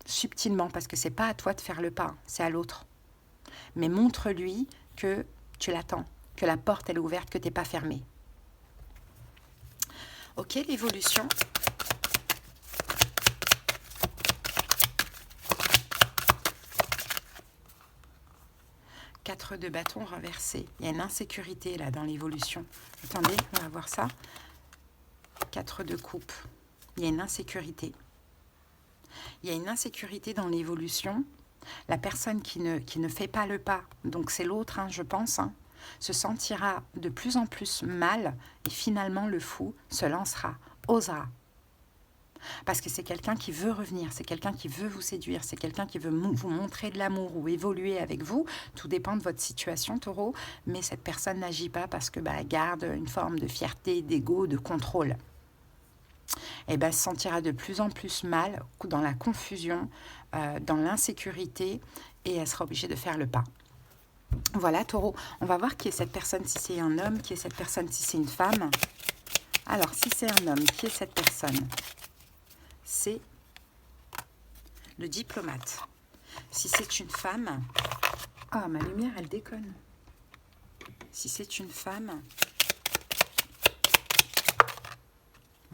subtilement, parce que c'est pas à toi de faire le pas, c'est à l'autre. Mais montre-lui que tu l'attends, que la porte, elle est ouverte, que tu n'es pas fermée. Ok, l'évolution. Quatre de bâton renversé. Il y a une insécurité là dans l'évolution. Attendez, on va voir ça. 4 de coupe. Il y a une insécurité. Il y a une insécurité dans l'évolution. La personne qui ne fait pas le pas, donc c'est l'autre, hein, je pense, hein, se sentira de plus en plus mal et finalement le fou se lancera, osera. Parce que c'est quelqu'un qui veut revenir, c'est quelqu'un qui veut vous séduire, c'est quelqu'un qui veut vous montrer de l'amour ou évoluer avec vous. Tout dépend de votre situation, Taureau, mais cette personne n'agit pas parce que elle garde une forme de fierté, d'ego, de contrôle. Et se sentira de plus en plus mal dans la confusion, dans l'insécurité, et elle sera obligée de faire le pas. Voilà, Taureau, on va voir qui est cette personne, si c'est un homme, qui est cette personne, si c'est une femme. Alors, si c'est un homme, qui est cette personne? C'est le diplomate. Si c'est une femme... Ah, ma lumière, elle déconne. Si c'est une femme...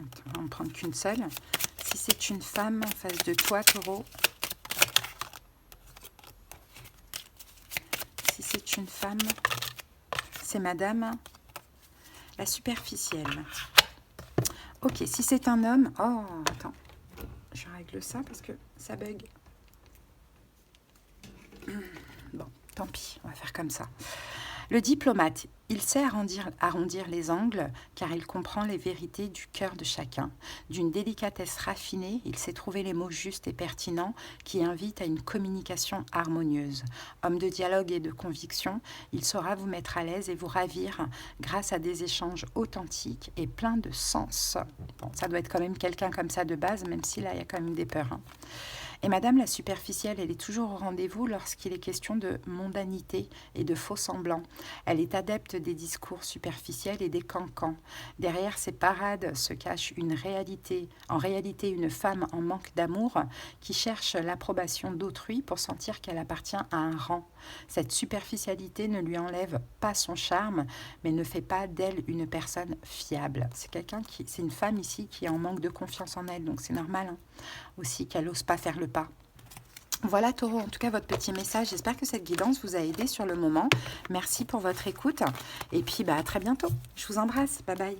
Attends, on va en prendre qu'une seule. Si c'est une femme en face de toi, Taureau... Si c'est une femme, c'est madame la superficielle. Ok, si c'est un homme... Oh, attends. Je règle ça parce que ça bug. Bon, tant pis, on va faire comme ça. Le diplomate, il sait arrondir les angles car il comprend les vérités du cœur de chacun. D'une délicatesse raffinée, il sait trouver les mots justes et pertinents qui invitent à une communication harmonieuse. Homme de dialogue et de conviction, il saura vous mettre à l'aise et vous ravir grâce à des échanges authentiques et pleins de sens. Bon, ça doit être quand même quelqu'un comme ça de base, même si là, il y a quand même des peurs. Hein. Et madame la superficielle, elle est toujours au rendez-vous lorsqu'il est question de mondanité et de faux semblants. Elle est adepte des discours superficiels et des cancans. Derrière ces parades se cache en réalité une femme en manque d'amour qui cherche l'approbation d'autrui pour sentir qu'elle appartient à un rang. Cette superficialité ne lui enlève pas son charme, mais ne fait pas d'elle une personne fiable. C'est une femme ici qui est en manque de confiance en elle, donc c'est normal hein, aussi qu'elle n'ose pas faire le pas. Voilà Taureau, en tout cas votre petit message. J'espère que cette guidance vous a aidé sur le moment. Merci pour votre écoute. Et puis à très bientôt. Je vous embrasse. Bye bye.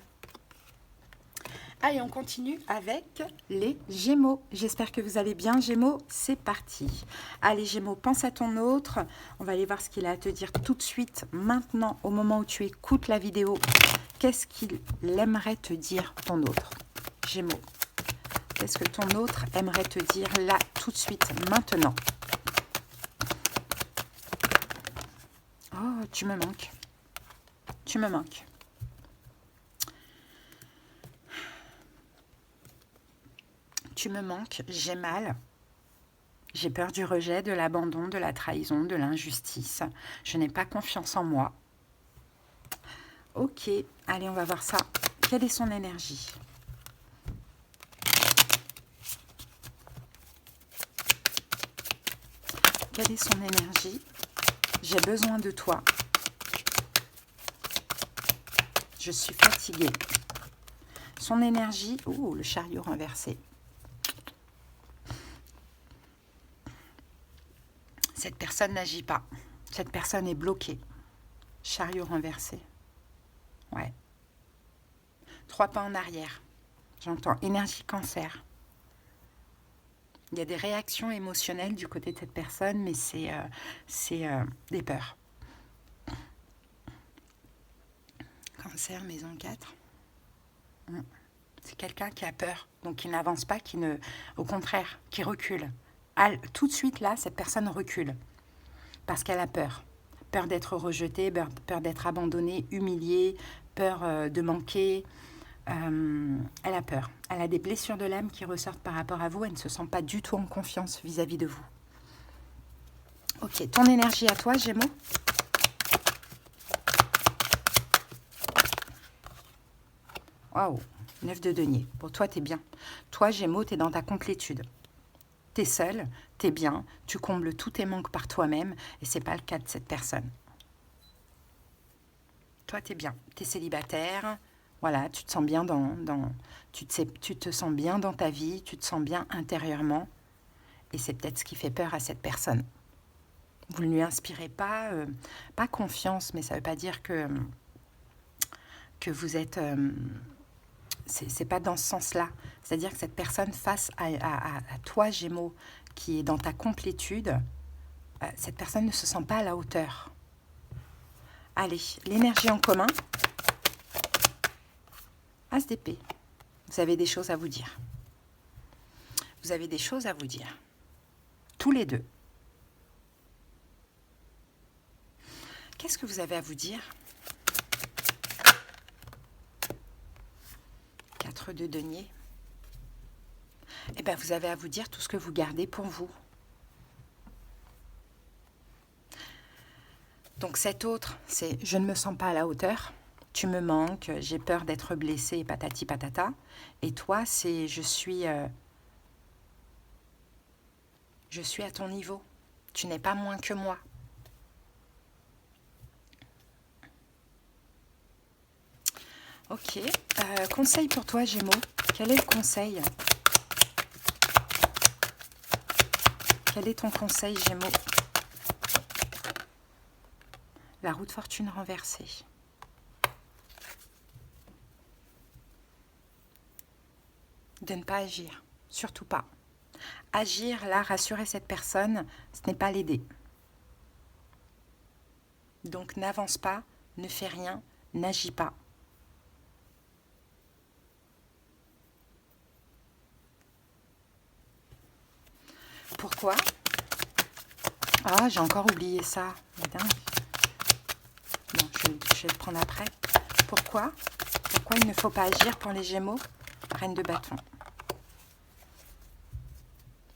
Allez, on continue avec les Gémeaux. J'espère que vous allez bien, Gémeaux. C'est parti. Allez, Gémeaux, pense à ton autre. On va aller voir ce qu'il a à te dire tout de suite, maintenant, au moment où tu écoutes la vidéo. Qu'est-ce qu'il aimerait te dire, ton autre? Gémeaux. Qu'est-ce que ton autre aimerait te dire là, tout de suite, maintenant? Oh, tu me manques. Tu me manques. Tu me manques, j'ai mal. J'ai peur du rejet, de l'abandon, de la trahison, de l'injustice. Je n'ai pas confiance en moi. Ok, allez, on va voir ça. Quelle est son énergie? Quelle est son énergie? J'ai besoin de toi. Je suis fatiguée. Son énergie... Oh, le chariot renversé. Cette personne n'agit pas. Cette personne est bloquée. Chariot renversé. Ouais. 3 pas en arrière. J'entends énergie cancer. Il y a des réactions émotionnelles du côté de cette personne, mais c'est des peurs. Cancer, maison 4. C'est quelqu'un qui a peur, donc qui n'avance pas, au contraire, qui recule. Tout de suite, là, cette personne recule. Parce qu'elle a peur. Peur d'être rejetée, peur d'être abandonnée, humiliée, peur de manquer. Elle a peur. Elle a des blessures de l'âme qui ressortent par rapport à vous. Elle ne se sent pas du tout en confiance vis-à-vis de vous. Ok, ton énergie à toi, Gémeaux. Waouh, 9 de denier. Pour toi, t'es bien. Toi, Gémeaux, t'es dans ta complétude. T'es seul, t'es bien, tu combles tous tes manques par toi-même, et c'est pas le cas de cette personne. Toi, t'es bien. T'es célibataire. Voilà, tu te sens bien tu te sens bien dans ta vie, tu te sens bien intérieurement. Et c'est peut-être ce qui fait peur à cette personne. Vous ne lui inspirez pas confiance, mais ça ne veut pas dire que vous êtes... c'est pas dans ce sens-là. C'est-à-dire que cette personne face à toi, Gémeaux, qui est dans ta complétude, cette personne ne se sent pas à la hauteur. Allez, l'énergie en commun. As d'épée. Vous avez des choses à vous dire. Vous avez des choses à vous dire. Tous les deux. Qu'est-ce que vous avez à vous dire? 4 de denier. Eh bien, vous avez à vous dire tout ce que vous gardez pour vous. Donc cet autre, c'est « je ne me sens pas à la hauteur ». Tu me manques, j'ai peur d'être blessée, patati patata. Et toi, c'est je suis à ton niveau. Tu n'es pas moins que moi. Ok. Conseil pour toi, Gémeaux. Quel est le conseil? Quel est ton conseil, Gémeaux? La roue de fortune renversée. De ne pas agir, surtout pas. Agir, là, rassurer cette personne, ce n'est pas l'aider. Donc n'avance pas, ne fais rien, n'agis pas. Pourquoi? Ah, j'ai encore oublié ça. Dingue. Bon, je vais le prendre après. Pourquoi? Pourquoi il ne faut pas agir pour les Gémeaux? Reine de bâton.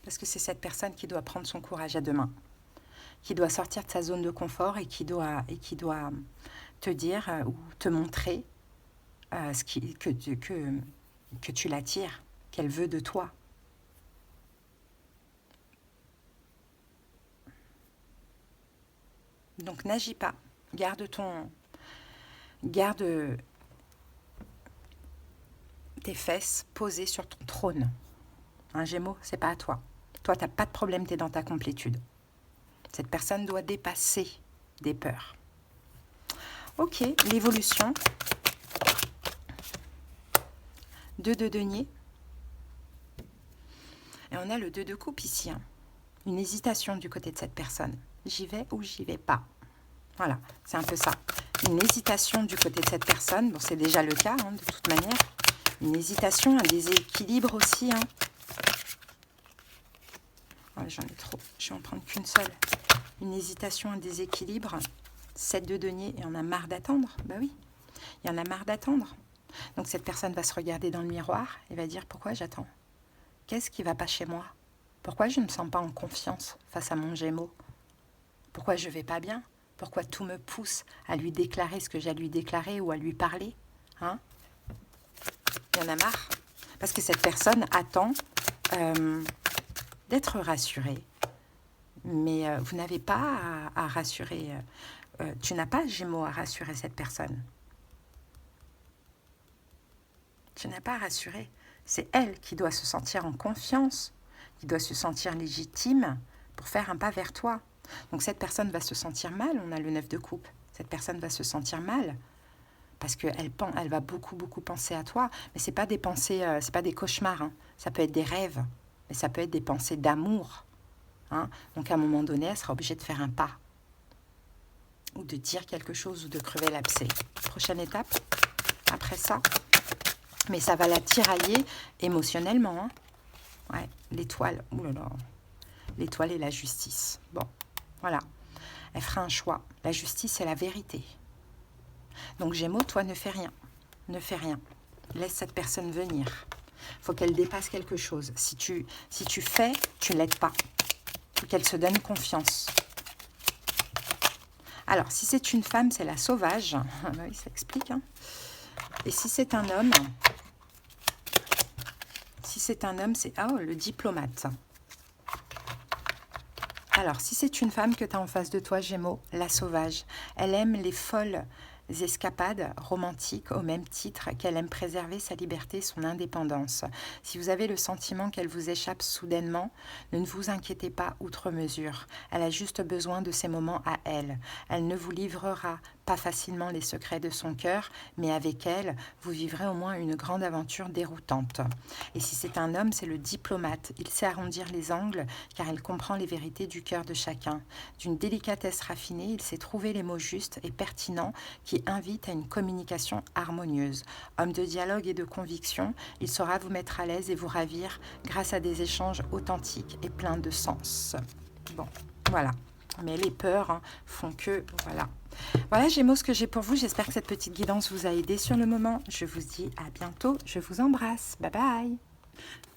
Parce que c'est cette personne qui doit prendre son courage à deux mains, qui doit sortir de sa zone de confort et qui doit te dire ou te montrer que tu l'attires, qu'elle veut de toi. Donc n'agis pas, garde tes fesses posées sur ton trône. Un Gémeaux, c'est pas à toi. Toi, tu n'as pas de problème, tu es dans ta complétude. Cette personne doit dépasser des peurs. Ok, l'évolution. 2 de denier. Et on a le 2 de coupe ici. Hein. Une hésitation du côté de cette personne. J'y vais ou j'y vais pas. Voilà, c'est un peu ça. Une hésitation du côté de cette personne. Bon, c'est déjà le cas, hein, de toute manière. Une hésitation, un déséquilibre aussi. Hein. Oh, j'en ai trop. Je vais en prendre qu'une seule. Une hésitation, un déséquilibre. 7 de denier, il y en a marre d'attendre. Bah oui, il y en a marre d'attendre. Donc cette personne va se regarder dans le miroir et va dire pourquoi j'attends? Qu'est-ce qui ne va pas chez moi? Pourquoi je ne me sens pas en confiance face à mon Gémeaux? Pourquoi je ne vais pas bien? Pourquoi tout me pousse à lui déclarer ce que j'ai à lui déclarer ou à lui parler? Hein? Il y en a marre. Parce que cette personne attend d'être rassurée. Mais vous n'avez pas à rassurer. Tu n'as pas, Gémeaux, à rassurer cette personne. Tu n'as pas à rassurer. C'est elle qui doit se sentir en confiance, qui doit se sentir légitime pour faire un pas vers toi. Donc cette personne va se sentir mal, on a le 9 de coupe. Cette personne va se sentir mal parce qu'elle va beaucoup penser à toi. Mais ce n'est pas des pensées, c'est pas des cauchemars. Hein. Ça peut être des rêves, mais ça peut être des pensées d'amour. Hein. Donc à un moment donné, elle sera obligée de faire un pas. Ou de dire quelque chose ou de crever l'abcès. Prochaine étape, après ça. Mais ça va la tirailler émotionnellement. Hein. Ouais, l'étoile. Ouh là là. L'étoile et la justice. Bon, voilà. Elle fera un choix. La justice, c'est la vérité. Donc Gémeaux, toi, ne fais rien. Ne fais rien. Laisse cette personne venir. Il faut qu'elle dépasse quelque chose. Si tu fais, tu ne l'aides pas. Il faut qu'elle se donne confiance. Alors, si c'est une femme, c'est la sauvage. Ah bah oui, ça explique. Hein. Et si c'est un homme, c'est le diplomate. Alors, si c'est une femme que tu as en face de toi, Gémeaux, la sauvage, elle aime les folles escapades romantiques au même titre qu'elle aime préserver sa liberté et son indépendance. Si vous avez le sentiment qu'elle vous échappe soudainement, ne vous inquiétez pas outre mesure. Elle a juste besoin de ces moments à elle. Elle ne vous livrera pas facilement les secrets de son cœur, mais avec elle, vous vivrez au moins une grande aventure déroutante. Et si c'est un homme, c'est le diplomate. Il sait arrondir les angles, car il comprend les vérités du cœur de chacun. D'une délicatesse raffinée, il sait trouver les mots justes et pertinents qui invitent à une communication harmonieuse. Homme de dialogue et de conviction, il saura vous mettre à l'aise et vous ravir grâce à des échanges authentiques et pleins de sens. Bon, voilà. Mais les peurs font que, voilà. Voilà, Gémeaux, ce que j'ai pour vous. J'espère que cette petite guidance vous a aidé sur le moment. Je vous dis à bientôt. Je vous embrasse. Bye bye.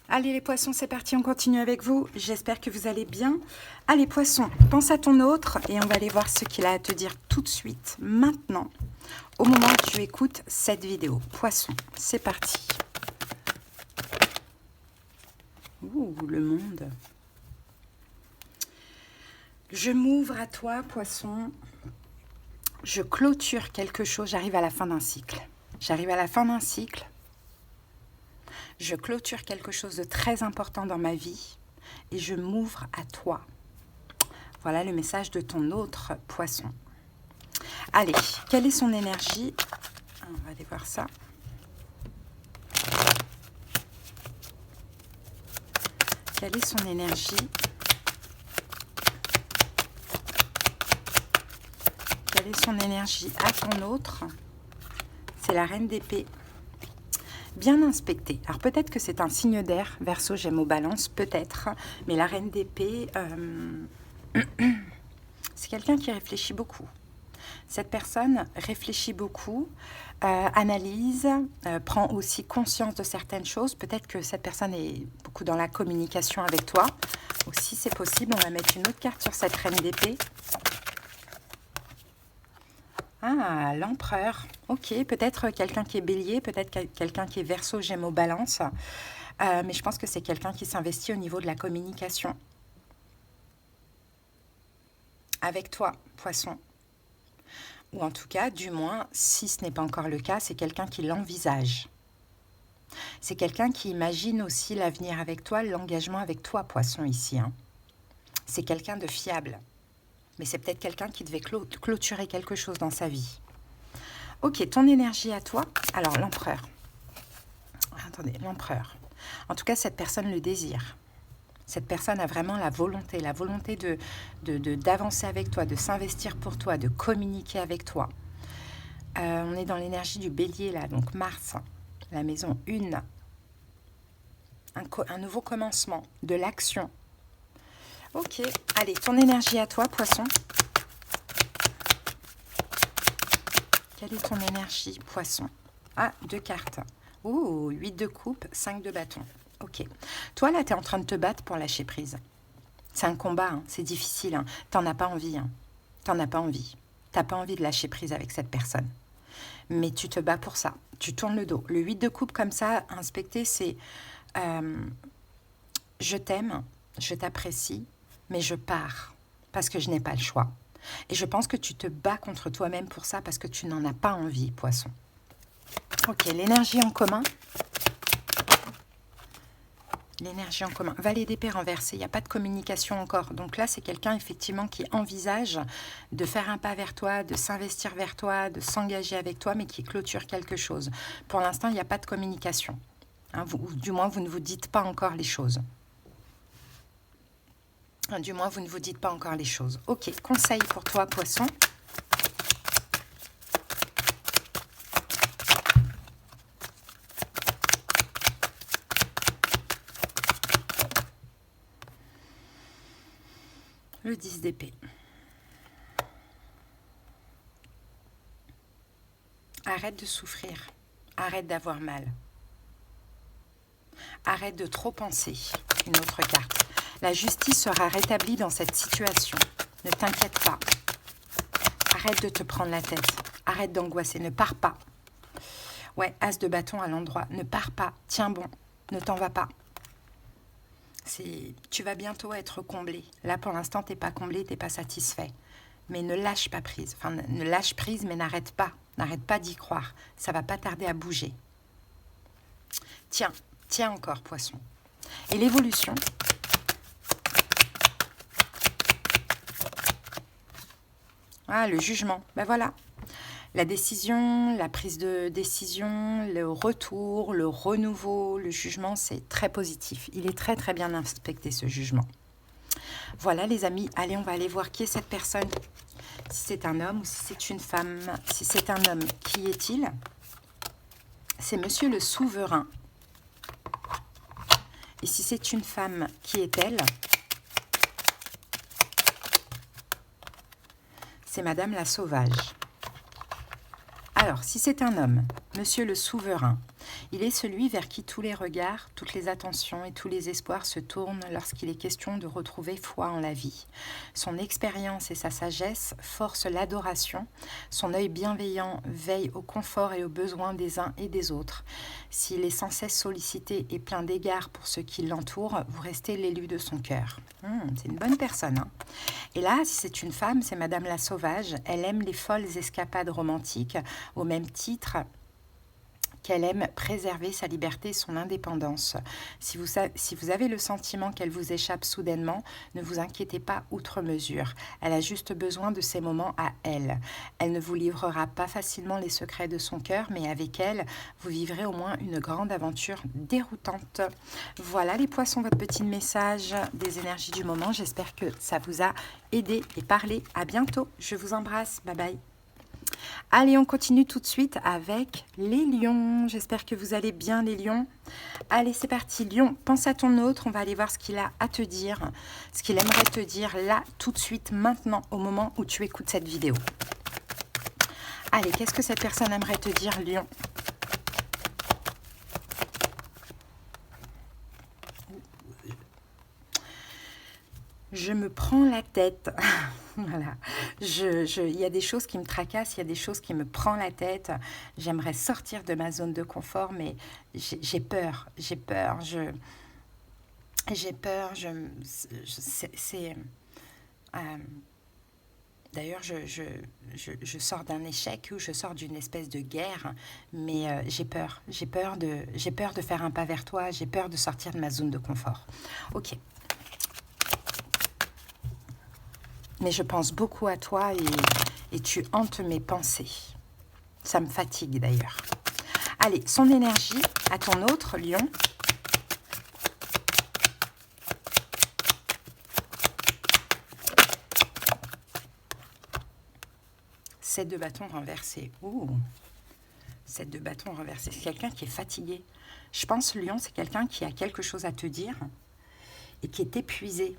Allez les poissons, c'est parti, on continue avec vous. J'espère que vous allez bien. Allez poissons, pense à ton autre et on va aller voir ce qu'il a à te dire tout de suite, maintenant, au moment où tu écoutes cette vidéo. Poisson, c'est parti. Ouh, le monde. Je m'ouvre à toi, poisson. Je clôture quelque chose, j'arrive à la fin d'un cycle. J'arrive à la fin d'un cycle. Je clôture quelque chose de très important dans ma vie et je m'ouvre à toi. Voilà le message de ton autre poisson. Allez, quelle est son énergie? On va aller voir ça. Quelle est son énergie? Quelle est son énergie à ton autre? C'est la reine d'épée. Bien inspecté. Alors peut-être que c'est un signe d'air, Verseau, Gémeaux, Balance, peut-être. Mais la reine d'épée, c'est quelqu'un qui réfléchit beaucoup. Cette personne réfléchit beaucoup, analyse, prend aussi conscience de certaines choses. Peut-être que cette personne est beaucoup dans la communication avec toi. Aussi, c'est possible. On va mettre une autre carte sur cette reine d'épée. Ah, l'empereur. Ok, peut-être quelqu'un qui est bélier, peut-être quelqu'un qui est Verseau, Gémeaux, Balance. Mais je pense que c'est quelqu'un qui s'investit au niveau de la communication. Avec toi, poisson. Ou en tout cas, du moins, si ce n'est pas encore le cas, c'est quelqu'un qui l'envisage. C'est quelqu'un qui imagine aussi l'avenir avec toi, l'engagement avec toi, poisson, ici. Hein. C'est quelqu'un de fiable. Mais c'est peut-être quelqu'un qui devait clôturer quelque chose dans sa vie. Ok, ton énergie à toi. Alors, l'empereur. Attendez, l'empereur. En tout cas, cette personne le désire. Cette personne a vraiment la volonté d'avancer avec toi, de s'investir pour toi, de communiquer avec toi. On est dans l'énergie du bélier, là, donc Mars, la maison 1. Un nouveau commencement, de l'action. Ok, allez, ton énergie à toi, poisson. quelle est ton énergie, poisson? Ah, 2 cartes. Oh, 8 de coupe, 5 de bâton. Ok. Toi, là, tu es en train de te battre pour lâcher prise. C'est un combat, hein, c'est difficile. Hein. T'en as pas envie. Hein. T'en as pas envie. T'as pas envie de lâcher prise avec cette personne. Mais tu te bats pour ça. Tu tournes le dos. Le 8 de coupe comme ça, inspecter, c'est je t'aime, je t'apprécie, mais je pars parce que je n'ai pas le choix. Et je pense que tu te bats contre toi-même pour ça parce que tu n'en as pas envie, poisson. Ok, l'énergie en commun. L'énergie en commun. Valet d'épée renversé, il n'y a pas de communication encore. Donc là, c'est quelqu'un effectivement qui envisage de faire un pas vers toi, de s'investir vers toi, de s'engager avec toi, mais qui clôture quelque chose. Pour l'instant, il n'y a pas de communication. Hein, ou du moins, vous ne vous dites pas encore les choses. Du moins, vous ne vous dites pas encore les choses. Ok, conseil pour toi, poisson. Le 10 d'épée. Arrête de souffrir. Arrête d'avoir mal. Arrête de trop penser. Une autre carte. La justice sera rétablie dans cette situation. Ne t'inquiète pas. Arrête de te prendre la tête. Arrête d'angoisser. Ne pars pas. Ouais, as de bâton à l'endroit. Ne pars pas. Tiens bon. Ne t'en vas pas. Tu vas bientôt être comblé. Là, pour l'instant, tu n'es pas comblé, tu n'es pas satisfait. Mais ne lâche pas prise. Enfin, ne lâche prise, mais n'arrête pas. N'arrête pas d'y croire. Ça va pas tarder à bouger. Tiens, tiens encore, poisson. Et l'évolution. Ah, le jugement. Ben voilà. La décision, la prise de décision, le retour, le renouveau, le jugement, c'est très positif. Il est très très bien inspecté, ce jugement. Voilà les amis, allez, on va aller voir qui est cette personne. Si c'est un homme ou si c'est une femme. Si c'est un homme, qui est-il? C'est Monsieur le Souverain. Et si c'est une femme, qui est-elle? C'est Madame la Sauvage. Alors, si c'est un homme, Monsieur le Souverain, il est celui vers qui tous les regards, toutes les attentions et tous les espoirs se tournent lorsqu'il est question de retrouver foi en la vie. Son expérience et sa sagesse forcent l'adoration. Son œil bienveillant veille au confort et aux besoins des uns et des autres. S'il est sans cesse sollicité et plein d'égards pour ceux qui l'entourent, vous restez l'élu de son cœur. C'est une bonne personne. Hein. Et là, si c'est une femme, c'est Madame la Sauvage. Elle aime les folles escapades romantiques au même titre qu'elle aime préserver sa liberté et son indépendance. Si vous avez le sentiment qu'elle vous échappe soudainement, ne vous inquiétez pas outre mesure. Elle a juste besoin de ces moments à elle. Elle ne vous livrera pas facilement les secrets de son cœur, mais avec elle, vous vivrez au moins une grande aventure déroutante. Voilà les poissons, votre petit message des énergies du moment. J'espère que ça vous a aidé et parlé. À bientôt. Je vous embrasse. Bye bye. Allez, on continue tout de suite avec les lions. J'espère que vous allez bien, les lions. Allez, c'est parti. Lion, pense à ton autre. On va aller voir ce qu'il a à te dire, ce qu'il aimerait te dire là, tout de suite, maintenant, au moment où tu écoutes cette vidéo. Allez, qu'est-ce que cette personne aimerait te dire, lion? Je me prends la tête. Voilà. Il y a des choses qui me tracassent, il y a des choses qui me prennent la tête. J'aimerais sortir de ma zone de confort, mais j'ai peur. J'ai peur. D'ailleurs, je sors d'un échec ou je sors d'une espèce de guerre, mais j'ai peur. J'ai peur de faire un pas vers toi. J'ai peur de sortir de ma zone de confort. Ok. Mais je pense beaucoup à toi et tu hantes mes pensées. Ça me fatigue d'ailleurs. Allez, son énergie à ton autre, lion. Sept de bâton renversé. Ouh, 7 de bâton renversé. C'est quelqu'un qui est fatigué. Je pense, lion, c'est quelqu'un qui a quelque chose à te dire et qui est épuisé.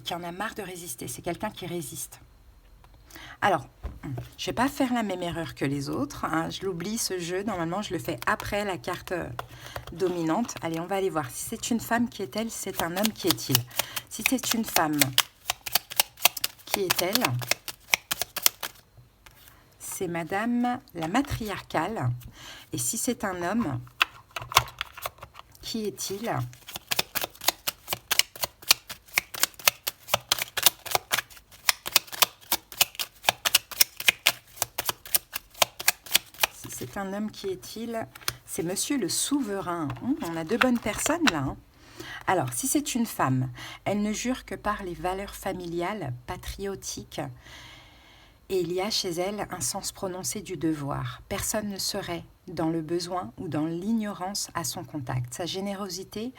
Qui en a marre de résister. C'est quelqu'un qui résiste. Alors, je vais pas faire la même erreur que les autres, hein. Je l'oublie ce jeu. Normalement, je le fais après la carte dominante. Allez, on va aller voir. Si c'est une femme, qui est-elle? Si c'est un homme, qui est-il? Si c'est une femme, qui est-elle? C'est Madame la matriarcale. Et si c'est un homme, qui est-il? Si c'est un homme, qui est-il? C'est Monsieur le Souverain. On a deux bonnes personnes là, hein. Alors, si c'est une femme, elle ne jure que par les valeurs familiales, patriotiques, et il y a chez elle un sens prononcé du devoir. Personne ne serait dans le besoin ou dans l'ignorance à son contact. Sa générosité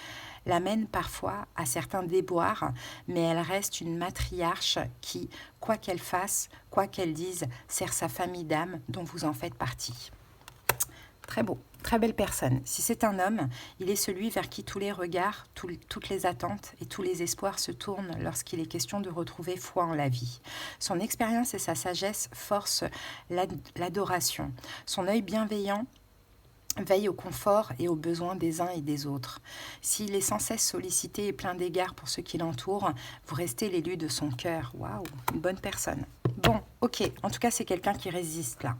l'amène parfois à certains déboires, mais elle reste une matriarche qui, quoi qu'elle fasse, quoi qu'elle dise, sert sa famille d'âme dont vous en faites partie. Très beau, très belle personne. Si c'est un homme, il est celui vers qui tous les regards, toutes les attentes et tous les espoirs se tournent lorsqu'il est question de retrouver foi en la vie. Son expérience et sa sagesse forcent l'adoration. Son œil bienveillant veille au confort et aux besoins des uns et des autres. S'il est sans cesse sollicité et plein d'égards pour ceux qui l'entourent, vous restez l'élu de son cœur. Waouh, une bonne personne. Bon, ok, en tout cas, c'est quelqu'un qui résiste là.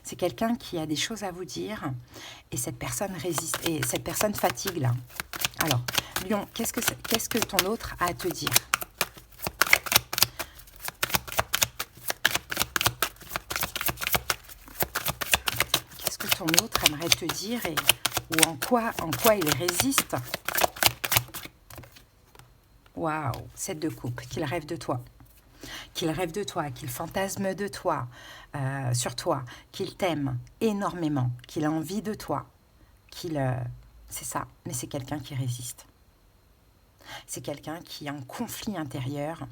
C'est quelqu'un qui a des choses à vous dire et cette personne résiste, et cette personne fatigue là. Alors, Lion, qu'est-ce que ton autre a à te dire? Ton autre aimerait te dire ou en quoi il résiste. Waouh, 7 de coupe, qu'il rêve de toi. Qu'il rêve de toi, qu'il fantasme de toi, sur toi, qu'il t'aime énormément, qu'il a envie de toi, c'est ça, mais c'est quelqu'un qui résiste. C'est quelqu'un qui est en conflit intérieur,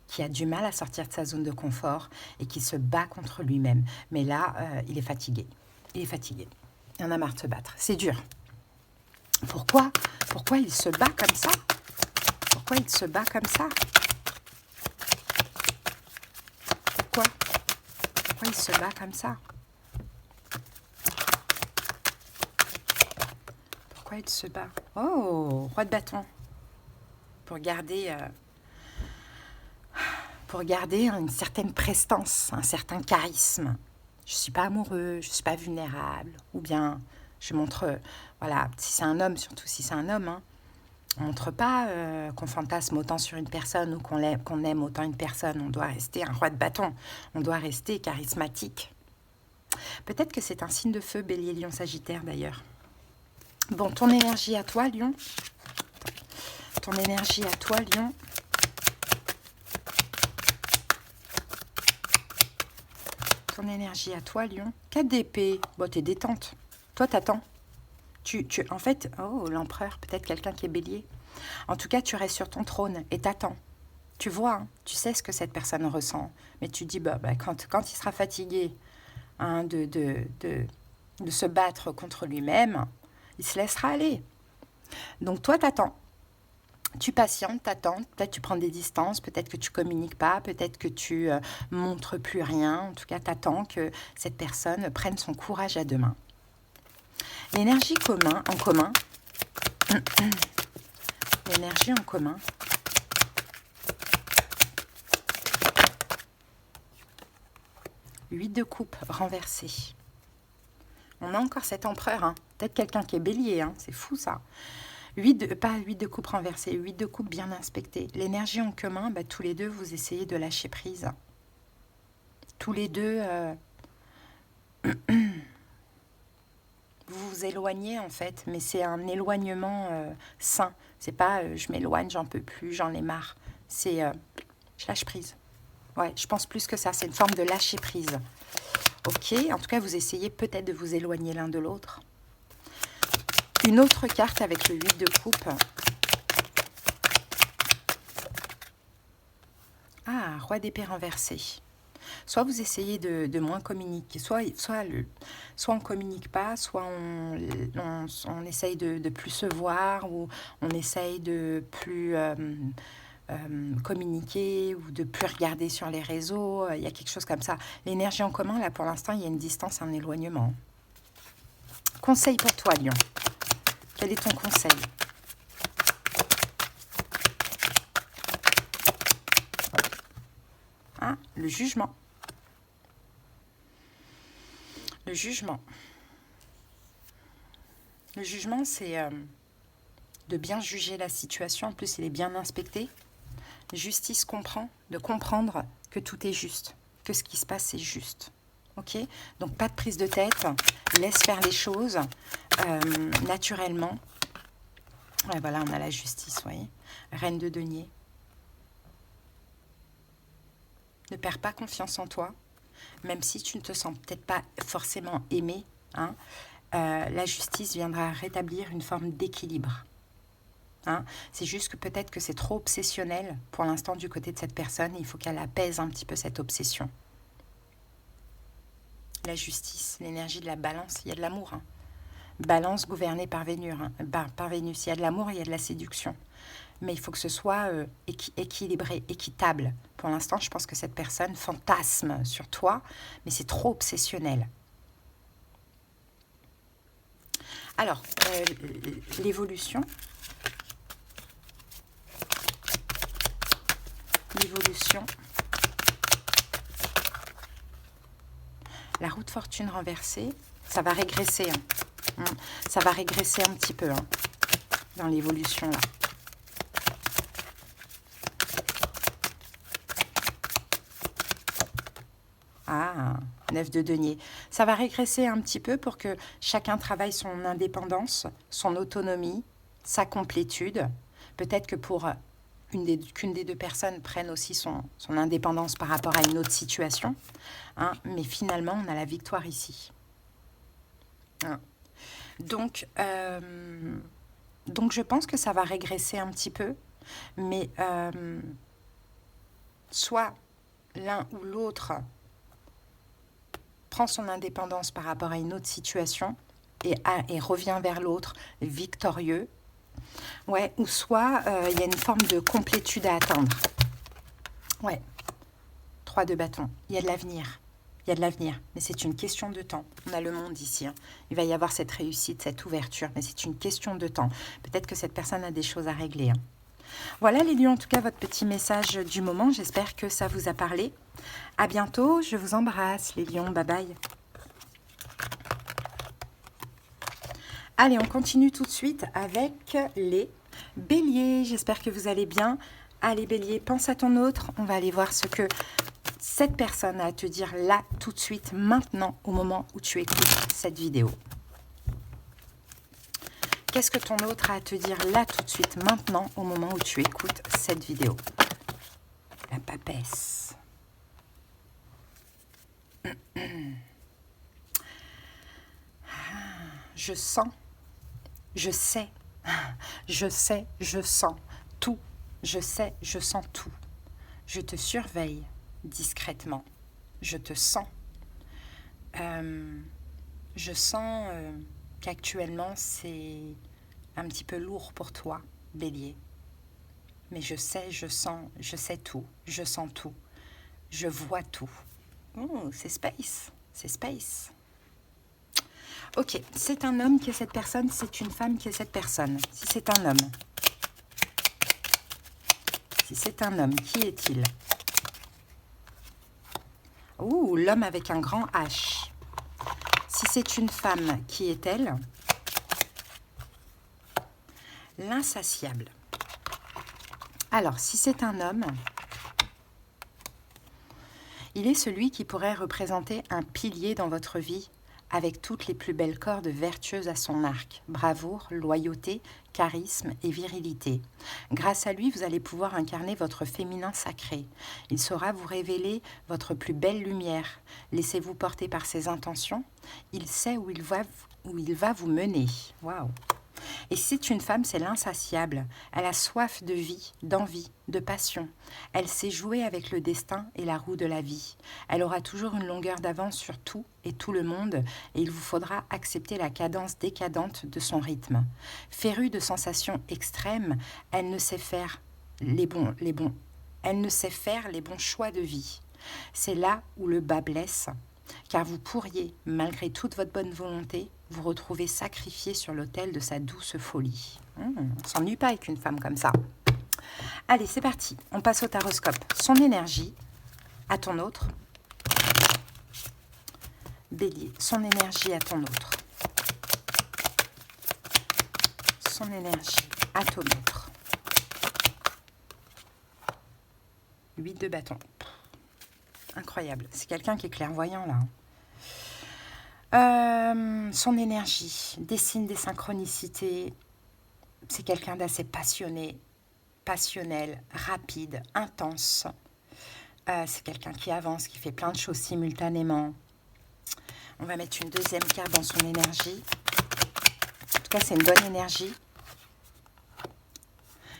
qui a du mal à sortir de sa zone de confort et qui se bat contre lui-même. Mais là, il est fatigué. Il est fatigué. Il en a marre de se battre. C'est dur. Pourquoi il se bat comme ça? Pourquoi il se bat comme ça? Pourquoi il se bat comme ça? Pourquoi il se bat? Oh, roi de bâton. Pour garder une certaine prestance, un certain charisme. Je ne suis pas amoureux, je ne suis pas vulnérable, ou bien je montre, voilà, si c'est un homme, surtout si c'est un homme, hein, on ne montre pas qu'on fantasme autant sur une personne ou qu'on aime autant une personne. On doit rester un roi de bâton, on doit rester charismatique. Peut-être que c'est un signe de feu, Bélier, Lion, Sagittaire d'ailleurs. Bon, ton énergie à toi, Lion. Ton énergie à toi, Lion. Ton énergie à toi, Lion. 4 d'épée. Bon, t'es détente. Toi, t'attends. En fait, oh, l'empereur, peut-être quelqu'un qui est bélier. En tout cas, tu restes sur ton trône et t'attends. Tu vois, hein, tu sais ce que cette personne ressent. Mais tu dis, quand il sera fatigué hein, de se battre contre lui-même, il se laissera aller. Donc, toi, t'attends. Tu patientes, t'attends, peut-être tu prends des distances, peut-être que tu communiques pas, peut-être que tu montres plus rien. En tout cas, t'attends que cette personne prenne son courage à deux mains. L'énergie en commun. L'énergie en commun. Huit de coupe renversée. On a encore cet empereur, hein. Peut-être quelqu'un qui est bélier, hein. C'est fou ça. Pas 8 de coupe renversée, 8 de coupe bien inspectée. L'énergie en commun, tous les deux, vous essayez de lâcher prise. Tous les deux, vous vous éloignez en fait, mais c'est un éloignement sain. C'est pas je m'éloigne, j'en peux plus, j'en ai marre. C'est je lâche prise. Ouais, je pense plus que ça, c'est une forme de lâcher prise. Ok, en tout cas, vous essayez peut-être de vous éloigner l'un de l'autre. Une autre carte avec le 8 de coupe. Ah, roi d'épée renversé. Soit vous essayez de moins communiquer, soit on ne communique pas, soit on essaye de plus se voir, ou on essaye de plus communiquer ou de plus regarder sur les réseaux. Il y a quelque chose comme ça. L'énergie en commun, là, pour l'instant, il y a une distance, un éloignement. Conseil pour toi, Lion. Quel est ton conseil? Ah, le jugement. Le jugement. Le jugement, c'est de bien juger la situation. En plus, il est bien inspecté. Justice comprend, de comprendre que tout est juste, que ce qui se passe, c'est juste. Ok? Donc, pas de prise de tête. Laisse faire les choses naturellement. Ouais, voilà, on a la justice, vous voyez. Reine de denier. Ne perds pas confiance en toi, même si tu ne te sens peut-être pas forcément aimé. Hein, la justice viendra rétablir une forme d'équilibre. Hein, c'est juste que peut-être que c'est trop obsessionnel pour l'instant du côté de cette personne. Et il faut qu'elle apaise un petit peu cette obsession. La justice, l'énergie de la balance, il y a de l'amour. Hein. Balance gouvernée par Vénus. Hein, par Vénus, il y a de l'amour, il y a de la séduction. Mais il faut que ce soit équilibré, équitable. Pour l'instant, je pense que cette personne fantasme sur toi, mais c'est trop obsessionnel. Alors, l'évolution. L'évolution. La roue de fortune renversée, ça va régresser. Hein. Ça va régresser un petit peu dans l'évolution là. Ah, 9 de denier. Ça va régresser un petit peu pour que chacun travaille son indépendance, son autonomie, sa complétude. Peut-être que pour qu'une des deux personnes prenne aussi son indépendance par rapport à une autre situation. Hein, mais finalement, on a la victoire ici. Hein. Donc, je pense que ça va régresser un petit peu. Mais soit l'un ou l'autre prend son indépendance par rapport à une autre situation et revient vers l'autre victorieux. Ouais, ou soit il y a une forme de complétude à atteindre. Ouais, 3 de bâton. Il y a de l'avenir. Il y a de l'avenir, mais c'est une question de temps. On a le monde ici. Hein. Il va y avoir cette réussite, cette ouverture, mais c'est une question de temps. Peut-être que cette personne a des choses à régler. Hein. Voilà les lions, en tout cas, votre petit message du moment. J'espère que ça vous a parlé. À bientôt, je vous embrasse les lions, bye bye. Allez, on continue tout de suite avec les béliers. J'espère que vous allez bien. Allez bélier, pense à ton autre. On va aller voir ce que cette personne a à te dire là, tout de suite, maintenant, au moment où tu écoutes cette vidéo. Qu'est-ce que ton autre a à te dire là, tout de suite, maintenant, au moment où tu écoutes cette vidéo? La papesse. Je sens, je sais, je sais, je sens tout. Je sais, je sens tout. Je te surveille discrètement. Je te sens. Je sens qu'actuellement, c'est un petit peu lourd pour toi, bélier. Mais je sais, je sens, je sais tout. Je sens tout. Je vois tout. Oh, c'est space. C'est space. Ok, c'est un homme qui est cette personne, c'est une femme qui est cette personne. Si c'est un homme. Si c'est un homme, qui est-il? Ouh, l'homme avec un grand H. Si c'est une femme, qui est-elle? L'insatiable. Alors, si c'est un homme, il est celui qui pourrait représenter un pilier dans votre vie avec toutes les plus belles cordes vertueuses à son arc, bravoure, loyauté, charisme et virilité. Grâce à lui, vous allez pouvoir incarner votre féminin sacré. Il saura vous révéler votre plus belle lumière. Laissez-vous porter par ses intentions. Il sait où il va vous mener. Waouh! Et si c'est une femme, c'est l'insatiable. Elle a soif de vie, d'envie, de passion. Elle sait jouer avec le destin et la roue de la vie. Elle aura toujours une longueur d'avance sur tout et tout le monde, et il vous faudra accepter la cadence décadente de son rythme. Férue de sensations extrêmes, elle ne sait faire les bons. Elle ne sait faire les bons choix de vie. C'est là où le bas blesse, car vous pourriez, malgré toute votre bonne volonté, vous retrouver sacrifié sur l'autel de sa douce folie. On s'ennuie pas avec une femme comme ça. Allez, c'est parti. On passe au taroscope. Son énergie, à ton autre. Bélier, son énergie à ton autre. Son énergie à ton autre. 8 de bâton. Incroyable. C'est quelqu'un qui est clairvoyant, là. Son énergie, des signes, des synchronicités. C'est quelqu'un d'assez passionné, passionnel, rapide, intense. C'est quelqu'un qui avance, qui fait plein de choses simultanément. On va mettre une deuxième carte dans son énergie. En tout cas, c'est une bonne énergie.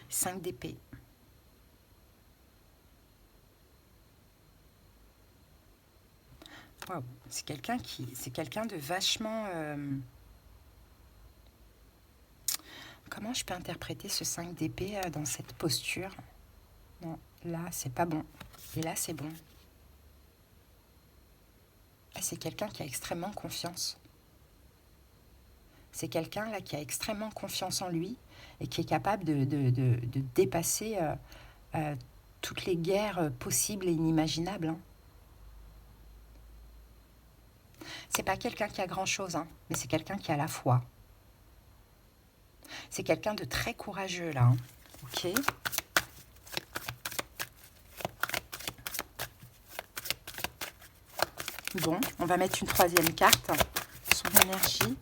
5 d'épée. Wow. C'est quelqu'un de vachement... Comment je peux interpréter ce 5 d'épée dans cette posture? Non, là, c'est pas bon. Et là, c'est bon. C'est quelqu'un qui a extrêmement confiance. C'est quelqu'un là qui a extrêmement confiance en lui et qui est capable de dépasser toutes les guerres possibles et inimaginables. Hein. C'est pas quelqu'un qui a grand-chose, hein, mais c'est quelqu'un qui a la foi. C'est quelqu'un de très courageux, là. Hein. Ok. Bon, on va mettre une troisième carte. Son énergie.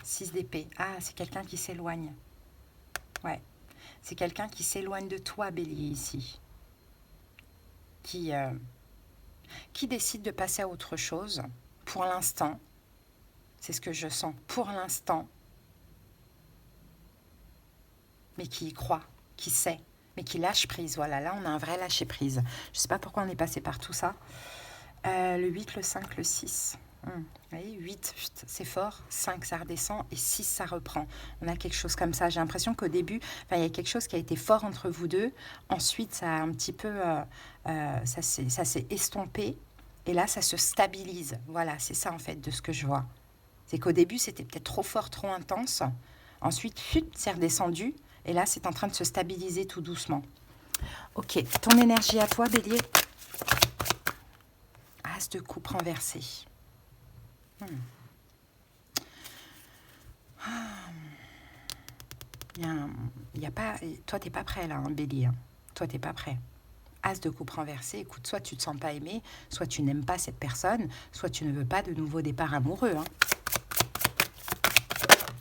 6 d'épée. Ah, c'est quelqu'un qui s'éloigne. Ouais. C'est quelqu'un qui s'éloigne de toi, Bélier, ici. Qui décide de passer à autre chose. Pour l'instant. C'est ce que je sens. Pour l'instant. Mais qui y croit. Qui sait. Mais qui lâche prise. Voilà, là, on a un vrai lâcher prise. Je ne sais pas pourquoi on est passé par tout ça. Le 8, le 5, le 6. Vous voyez, 8, c'est fort. 5, ça redescend. Et 6, ça reprend. On a quelque chose comme ça. J'ai l'impression qu'au début, il y a quelque chose qui a été fort entre vous deux. Ensuite, ça a un petit peu... ça s'est estompé. Et là, ça se stabilise. Voilà, c'est ça, en fait, de ce que je vois. C'est qu'au début, c'était peut-être trop fort, trop intense. Ensuite, c'est redescendu. Et là, c'est en train de se stabiliser tout doucement. Ok, ton énergie à toi, Bélier. As de coupe renversé. Y a pas, toi, t'es pas prêt, là, hein, Bélier. Hein. Toi, t'es pas prêt. As de coupe renversé, écoute, soit tu te sens pas aimé, soit tu n'aimes pas cette personne, soit tu ne veux pas de nouveau départ amoureux. Hein.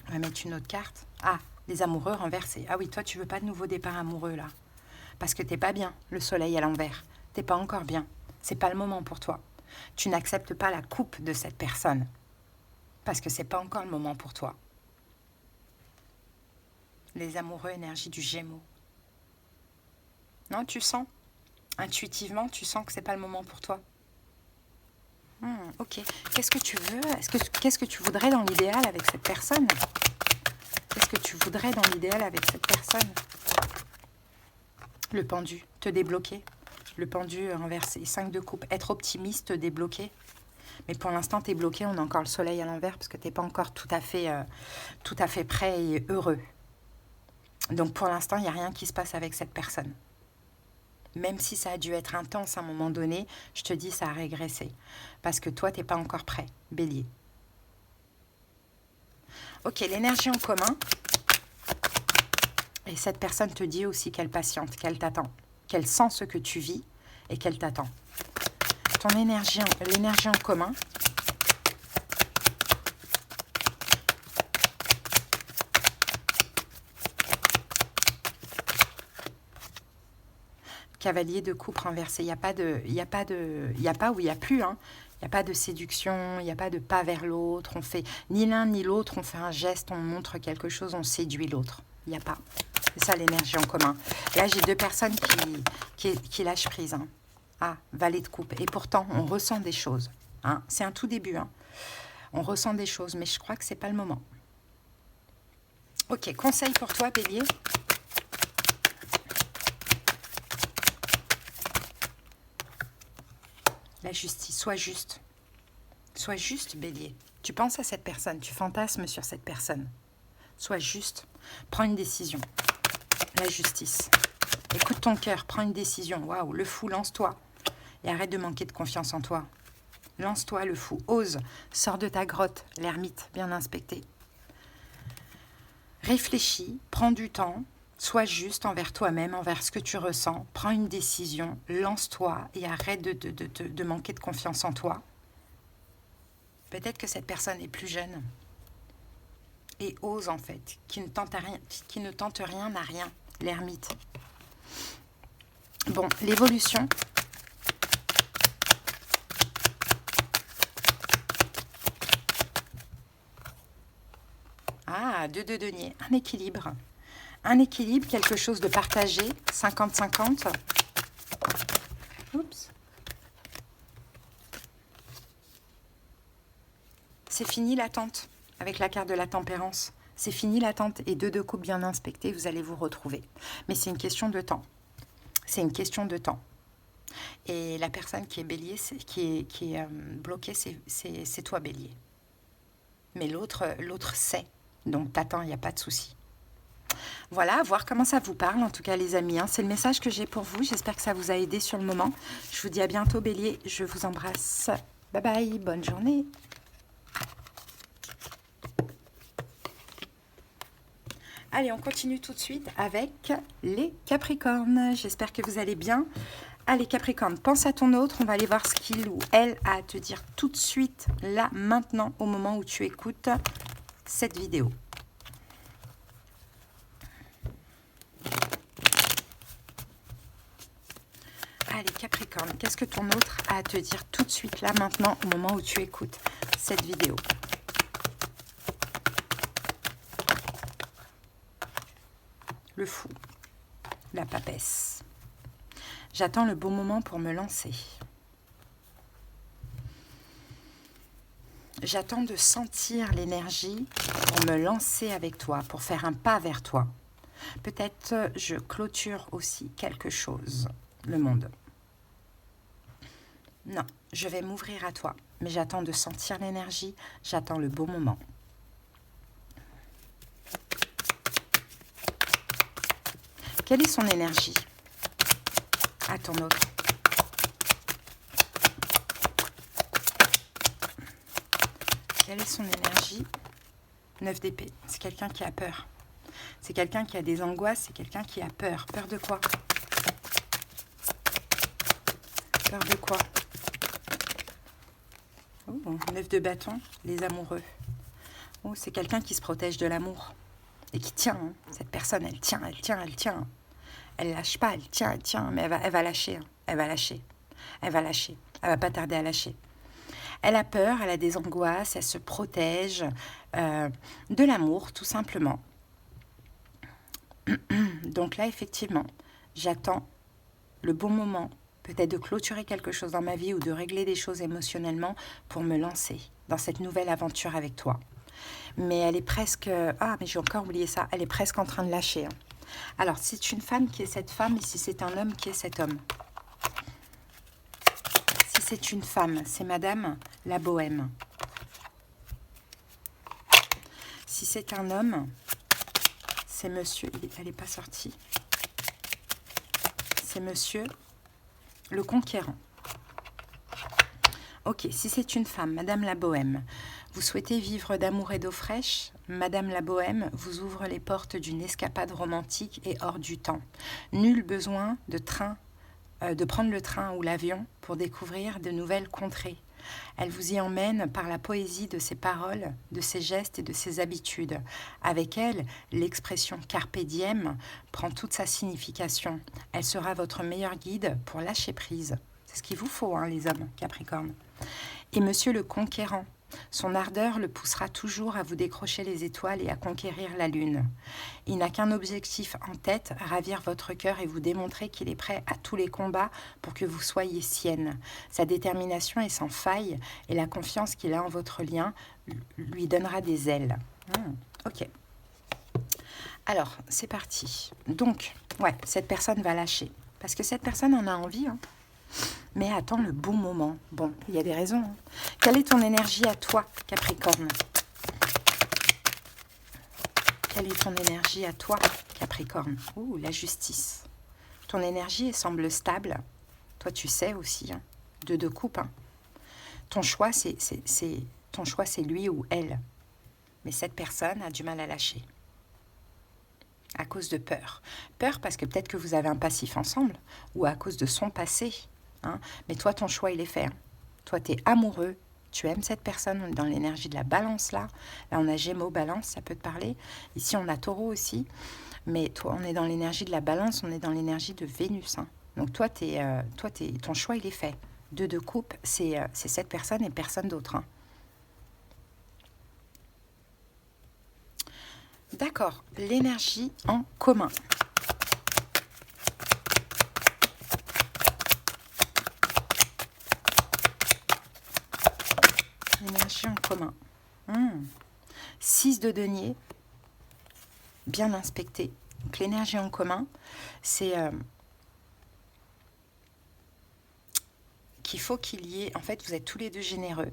On va mettre une autre carte. Ah, les amoureux renversés. Ah oui, toi, tu veux pas de nouveau départ amoureux, là. Parce que t'es pas bien, le soleil à l'envers. T'es pas encore bien. C'est pas le moment pour toi. Tu n'acceptes pas la coupe de cette personne. Parce que c'est pas encore le moment pour toi. Les amoureux, énergie du Gémeaux. Non, tu sens. Intuitivement, tu sens que c'est pas le moment pour toi. Ok. Qu'est-ce que tu veux? Qu'est-ce que tu voudrais dans l'idéal avec cette personne? Qu'est-ce que tu voudrais dans l'idéal avec cette personne? Le pendu, te débloquer. Le pendu renversé. 5 de coupe. Être optimiste, te débloquer. Mais pour l'instant, tu es bloqué. On a encore le soleil à l'envers parce que tu n'es pas encore tout à fait prêt et heureux. Donc pour l'instant, il n'y a rien qui se passe avec cette personne. Même si ça a dû être intense à un moment donné, je te dis, ça a régressé. Parce que toi, tu n'es pas encore prêt, Bélier. Ok, l'énergie en commun. Et cette personne te dit aussi qu'elle patiente, qu'elle t'attend, qu'elle sent ce que tu vis et qu'elle t'attend. Ton énergie, l'énergie en commun. Cavalier de coupe renversé. Il n'y a pas ou il n'y a plus. Hein. Il n'y a pas de séduction, il n'y a pas de pas vers l'autre. On fait ni l'un ni l'autre, on fait un geste, on montre quelque chose, on séduit l'autre. Il n'y a pas. C'est ça l'énergie en commun. Là, j'ai 2 personnes qui lâchent prise. Hein. Ah, valet de coupe. Et pourtant, on ressent des choses. Hein. C'est un tout début. Hein. On ressent des choses, mais je crois que ce n'est pas le moment. Ok, conseil pour toi, Bélier. La justice, sois juste. Sois juste, Bélier. Tu penses à cette personne, tu fantasmes sur cette personne. Sois juste. Prends une décision. La justice. Écoute ton cœur, prends une décision. Waouh, le fou, lance-toi. Et arrête de manquer de confiance en toi. Lance-toi, le fou. Ose. Sors de ta grotte, l'ermite, bien inspecté. Réfléchis, prends du temps. Sois juste envers toi-même, envers ce que tu ressens. Prends une décision, lance-toi et arrête de manquer de confiance en toi. Peut-être que cette personne est plus jeune. Et ose en fait, qui ne tente rien n'a rien. L'ermite. Bon, l'évolution. Ah, 2 de denier, un équilibre. Un équilibre, quelque chose de partagé, 50-50. Oups. C'est fini l'attente, avec la carte de la tempérance. C'est fini l'attente et 2 de coupe bien inspectés, vous allez vous retrouver. Mais c'est une question de temps. C'est une question de temps. Et la personne qui est bélier, qui est bloquée, c'est toi, bélier. Mais l'autre sait. Donc t'attends, il n'y a pas de souci. Voilà, à voir comment ça vous parle, en tout cas les amis. Hein. C'est le message que j'ai pour vous. J'espère que ça vous a aidé sur le moment. Je vous dis à bientôt, bélier. Je vous embrasse. Bye bye, bonne journée. Allez, on continue tout de suite avec les Capricornes. J'espère que vous allez bien. Allez, Capricorne, pense à ton autre. On va aller voir ce qu'il ou elle a à te dire tout de suite, là, maintenant, au moment où tu écoutes cette vidéo. Allez, Capricorne, qu'est-ce que ton autre a à te dire tout de suite, là, maintenant, au moment où tu écoutes cette vidéo? Le fou, la papesse. J'attends le bon moment pour me lancer. J'attends de sentir l'énergie pour me lancer avec toi, pour faire un pas vers toi. Peut-être je clôture aussi quelque chose, le monde. Non, je vais m'ouvrir à toi, mais j'attends de sentir l'énergie, j'attends le bon moment. Quelle est son énergie à ton autre? Quelle est son énergie? 9 d'épée, c'est quelqu'un qui a peur. C'est quelqu'un qui a des angoisses, c'est quelqu'un qui a peur. Peur de quoi? Peur de quoi? Oh, 9 de bâton, les amoureux. Oh, c'est quelqu'un qui se protège de l'amour. Et qui tient, hein. Cette personne, elle tient, elle tient, elle tient. Elle lâche pas, elle tient, mais elle va lâcher, hein. Elle va lâcher. Elle va lâcher. Elle va pas tarder à lâcher. Elle a peur, elle a des angoisses, elle se protège de l'amour, tout simplement. Donc là, effectivement, j'attends le bon moment, peut-être de clôturer quelque chose dans ma vie ou de régler des choses émotionnellement pour me lancer dans cette nouvelle aventure avec toi. Mais elle est presque... Ah, mais j'ai encore oublié ça. Elle est presque en train de lâcher. Hein. Alors, si c'est une femme qui est cette femme et si c'est un homme qui est cet homme. Si c'est une femme, c'est Madame la Bohème. Si c'est un homme, c'est Monsieur... Elle n'est pas sortie. C'est Monsieur le Conquérant. Ok, si c'est une femme, Madame la Bohème, vous souhaitez vivre d'amour et d'eau fraîche, Madame la Bohème vous ouvre les portes d'une escapade romantique et hors du temps. Nul besoin de prendre le train ou l'avion pour découvrir de nouvelles contrées. Elle vous y emmène par la poésie de ses paroles, de ses gestes et de ses habitudes. Avec elle, l'expression carpe diem prend toute sa signification. Elle sera votre meilleur guide pour lâcher prise. C'est ce qu'il vous faut, hein, les hommes, Capricorne. Et Monsieur le Conquérant, son ardeur le poussera toujours à vous décrocher les étoiles et à conquérir la lune. Il n'a qu'un objectif en tête, ravir votre cœur et vous démontrer qu'il est prêt à tous les combats pour que vous soyez sienne. Sa détermination est sans faille et la confiance qu'il a en votre lien lui donnera des ailes. Ok. Alors, c'est parti. Donc, ouais, cette personne va lâcher. Parce que cette personne en a envie, hein. Mais attends le bon moment. Bon, il y a des raisons. Hein. Quelle est ton énergie à toi, Capricorne? Quelle est ton énergie à toi, Capricorne? Ouh, la justice. Ton énergie, elle semble stable. Toi, tu sais aussi. Hein. De coupe. Hein. Ton choix, c'est lui ou elle. Mais cette personne a du mal à lâcher. À cause de peur. Peur parce que peut-être que vous avez un passif ensemble. Ou à cause de son passé. Hein. Mais toi, ton choix, il est fait. Hein. Toi, tu es amoureux. Tu aimes cette personne, on est dans l'énergie de la balance là. Là, on a Gémeaux, balance, ça peut te parler. Ici, on a Taureau aussi. Mais toi, on est dans l'énergie de la balance, on est dans l'énergie de Vénus. Hein. Donc toi, ton choix, il est fait. De coupe, c'est cette personne et personne d'autre. Hein. D'accord, l'énergie en commun. L'énergie en commun. 6 de denier, bien inspecté. Donc l'énergie en commun, c'est qu'il faut qu'il y ait... En fait, vous êtes tous les deux généreux.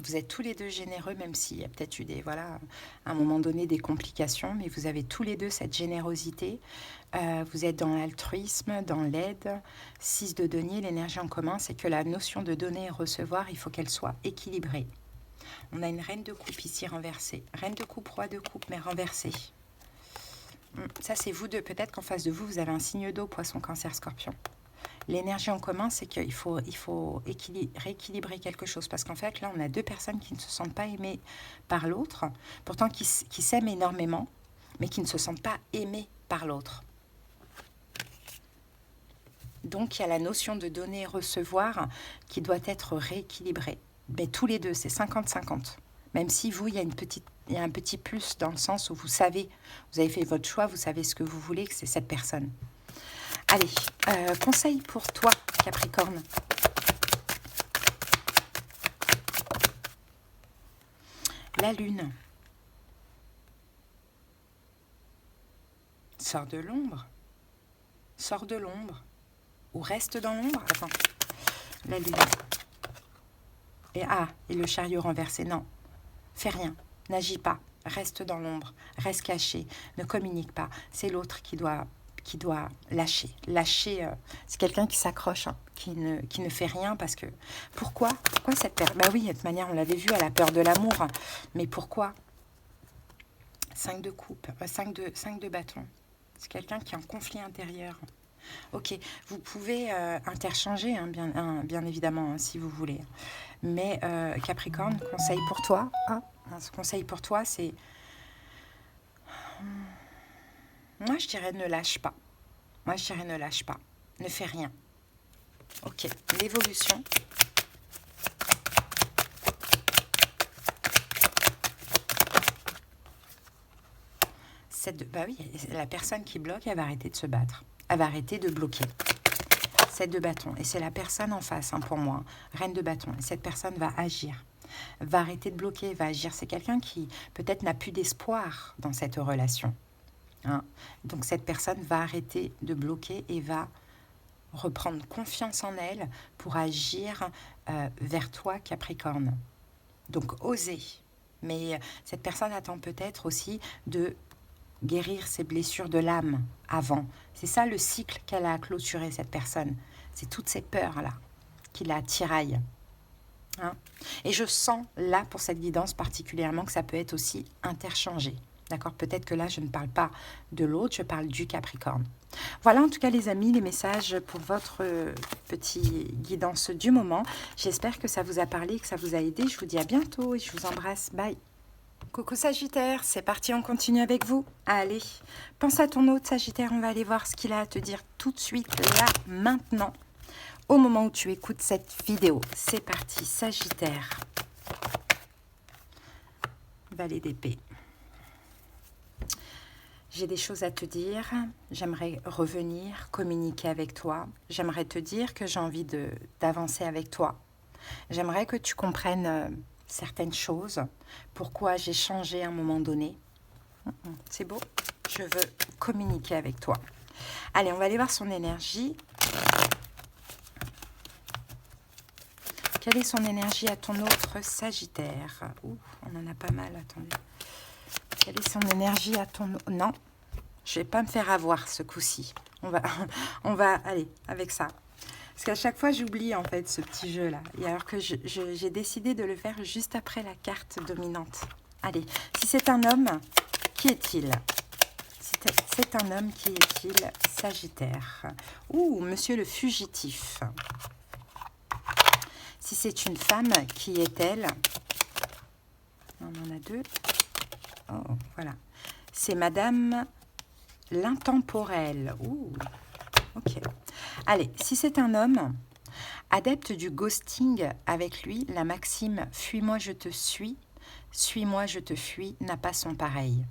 Vous êtes tous les deux généreux, même s'il y a peut-être eu des, voilà, à un moment donné des complications, mais vous avez tous les deux cette générosité. Vous êtes dans l'altruisme, dans l'aide. 6 de denier, l'énergie en commun, c'est que la notion de donner et recevoir, il faut qu'elle soit équilibrée. On a une reine de coupe ici renversée. Reine de coupe, roi de coupe, mais renversée. Ça, c'est vous deux. Peut-être qu'en face de vous, vous avez un signe d'eau, poisson, cancer, scorpion. L'énergie en commun, c'est qu'il faut rééquilibrer quelque chose. Parce qu'en fait, là, on a deux personnes qui ne se sentent pas aimées par l'autre, pourtant qui s'aiment énormément, mais qui ne se sentent pas aimées par l'autre. Donc, il y a la notion de donner et recevoir qui doit être rééquilibrée. Mais tous les deux, c'est 50-50. Même si vous, il y a un petit plus dans le sens où vous savez, vous avez fait votre choix, vous savez ce que vous voulez, que c'est cette personne. Allez, conseil pour toi, Capricorne. La lune. Sors de l'ombre. Sors de l'ombre. Ou reste dans l'ombre. Attends. La lune. Et le chariot renversé. Non. Fais rien. N'agis pas. Reste dans l'ombre. Reste caché. Ne communique pas. C'est l'autre qui doit lâcher. Lâcher, c'est quelqu'un qui s'accroche, hein, qui ne fait rien parce que... Pourquoi cette peur? Bah oui, de toute manière, on l'avait vu, elle a peur de l'amour. Hein. Mais pourquoi? 5 de coupe, 5 de bâton. C'est quelqu'un qui est en conflit intérieur. Ok, vous pouvez interchanger, hein, bien évidemment, hein, si vous voulez. Mais Capricorne, conseil pour toi. Ce conseil pour toi, c'est... Moi, je dirais ne lâche pas. Moi, je dirais ne lâche pas. Ne fais rien. Ok, l'évolution. Bah oui, la personne qui bloque, elle va arrêter de se battre. Elle va arrêter de bloquer. 7 de bâton. Et c'est la personne en face, hein, pour moi. Reine de bâton. Et cette personne va agir. Va arrêter de bloquer, va agir. C'est quelqu'un qui, peut-être, n'a plus d'espoir dans cette relation. Hein. Donc cette personne va arrêter de bloquer et va reprendre confiance en elle pour agir vers toi, Capricorne. Donc oser. Mais cette personne attend peut-être aussi de guérir ses blessures de l'âme avant. C'est ça le cycle qu'elle a clôturé, cette personne. C'est toutes ces peurs-là qui la tiraillent. Hein. Et je sens là, pour cette guidance particulièrement, que ça peut être aussi interchangé. D'accord? Peut-être que là, je ne parle pas de l'autre, je parle du Capricorne. Voilà en tout cas les amis, les messages pour votre petit guidance du moment. J'espère que ça vous a parlé, que ça vous a aidé. Je vous dis à bientôt et je vous embrasse. Bye! Coucou Sagittaire, c'est parti, on continue avec vous. Allez, pense à ton autre Sagittaire, on va aller voir ce qu'il a à te dire tout de suite, là, maintenant, au moment où tu écoutes cette vidéo. C'est parti, Sagittaire. Valet d'épée. J'ai des choses à te dire, j'aimerais revenir, communiquer avec toi. J'aimerais te dire que j'ai envie d'avancer avec toi. J'aimerais que tu comprennes certaines choses, pourquoi j'ai changé à un moment donné. C'est beau, je veux communiquer avec toi. Allez, on va aller voir son énergie. Quelle est son énergie à ton autre Sagittaire? Ouh, on en a pas mal, attendez. Quelle est son énergie à ton... Non, je ne vais pas me faire avoir ce coup-ci. On va aller avec ça. Parce qu'à chaque fois, j'oublie en fait ce petit jeu-là. Et alors que j'ai décidé de le faire juste après la carte dominante. Allez, si c'est un homme, qui est-il? Si c'est un homme, qui est-il? Sagittaire. Ouh, monsieur le fugitif. Si c'est une femme, qui est-elle? On en a deux. Oh, voilà. C'est Madame l'intemporelle. Ouh, ok. Allez, si c'est un homme, adepte du ghosting, avec lui, la maxime « Fuis-moi, je te suis », « Suis-moi, je te fuis » n'a pas son pareil.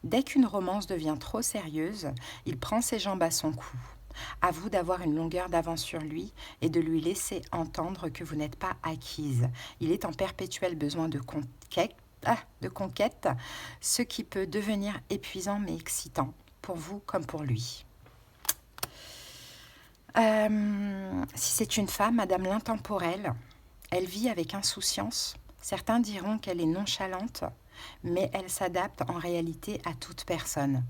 Dès qu'une romance devient trop sérieuse, il prend ses jambes à son cou. À vous d'avoir une longueur d'avance sur lui et de lui laisser entendre que vous n'êtes pas acquise. Il est en perpétuel besoin de conquête, ce qui peut devenir épuisant mais excitant, pour vous comme pour lui. Si c'est une femme, Madame l'intemporelle, elle vit avec insouciance. Certains diront qu'elle est nonchalante, mais elle s'adapte en réalité à toute personne,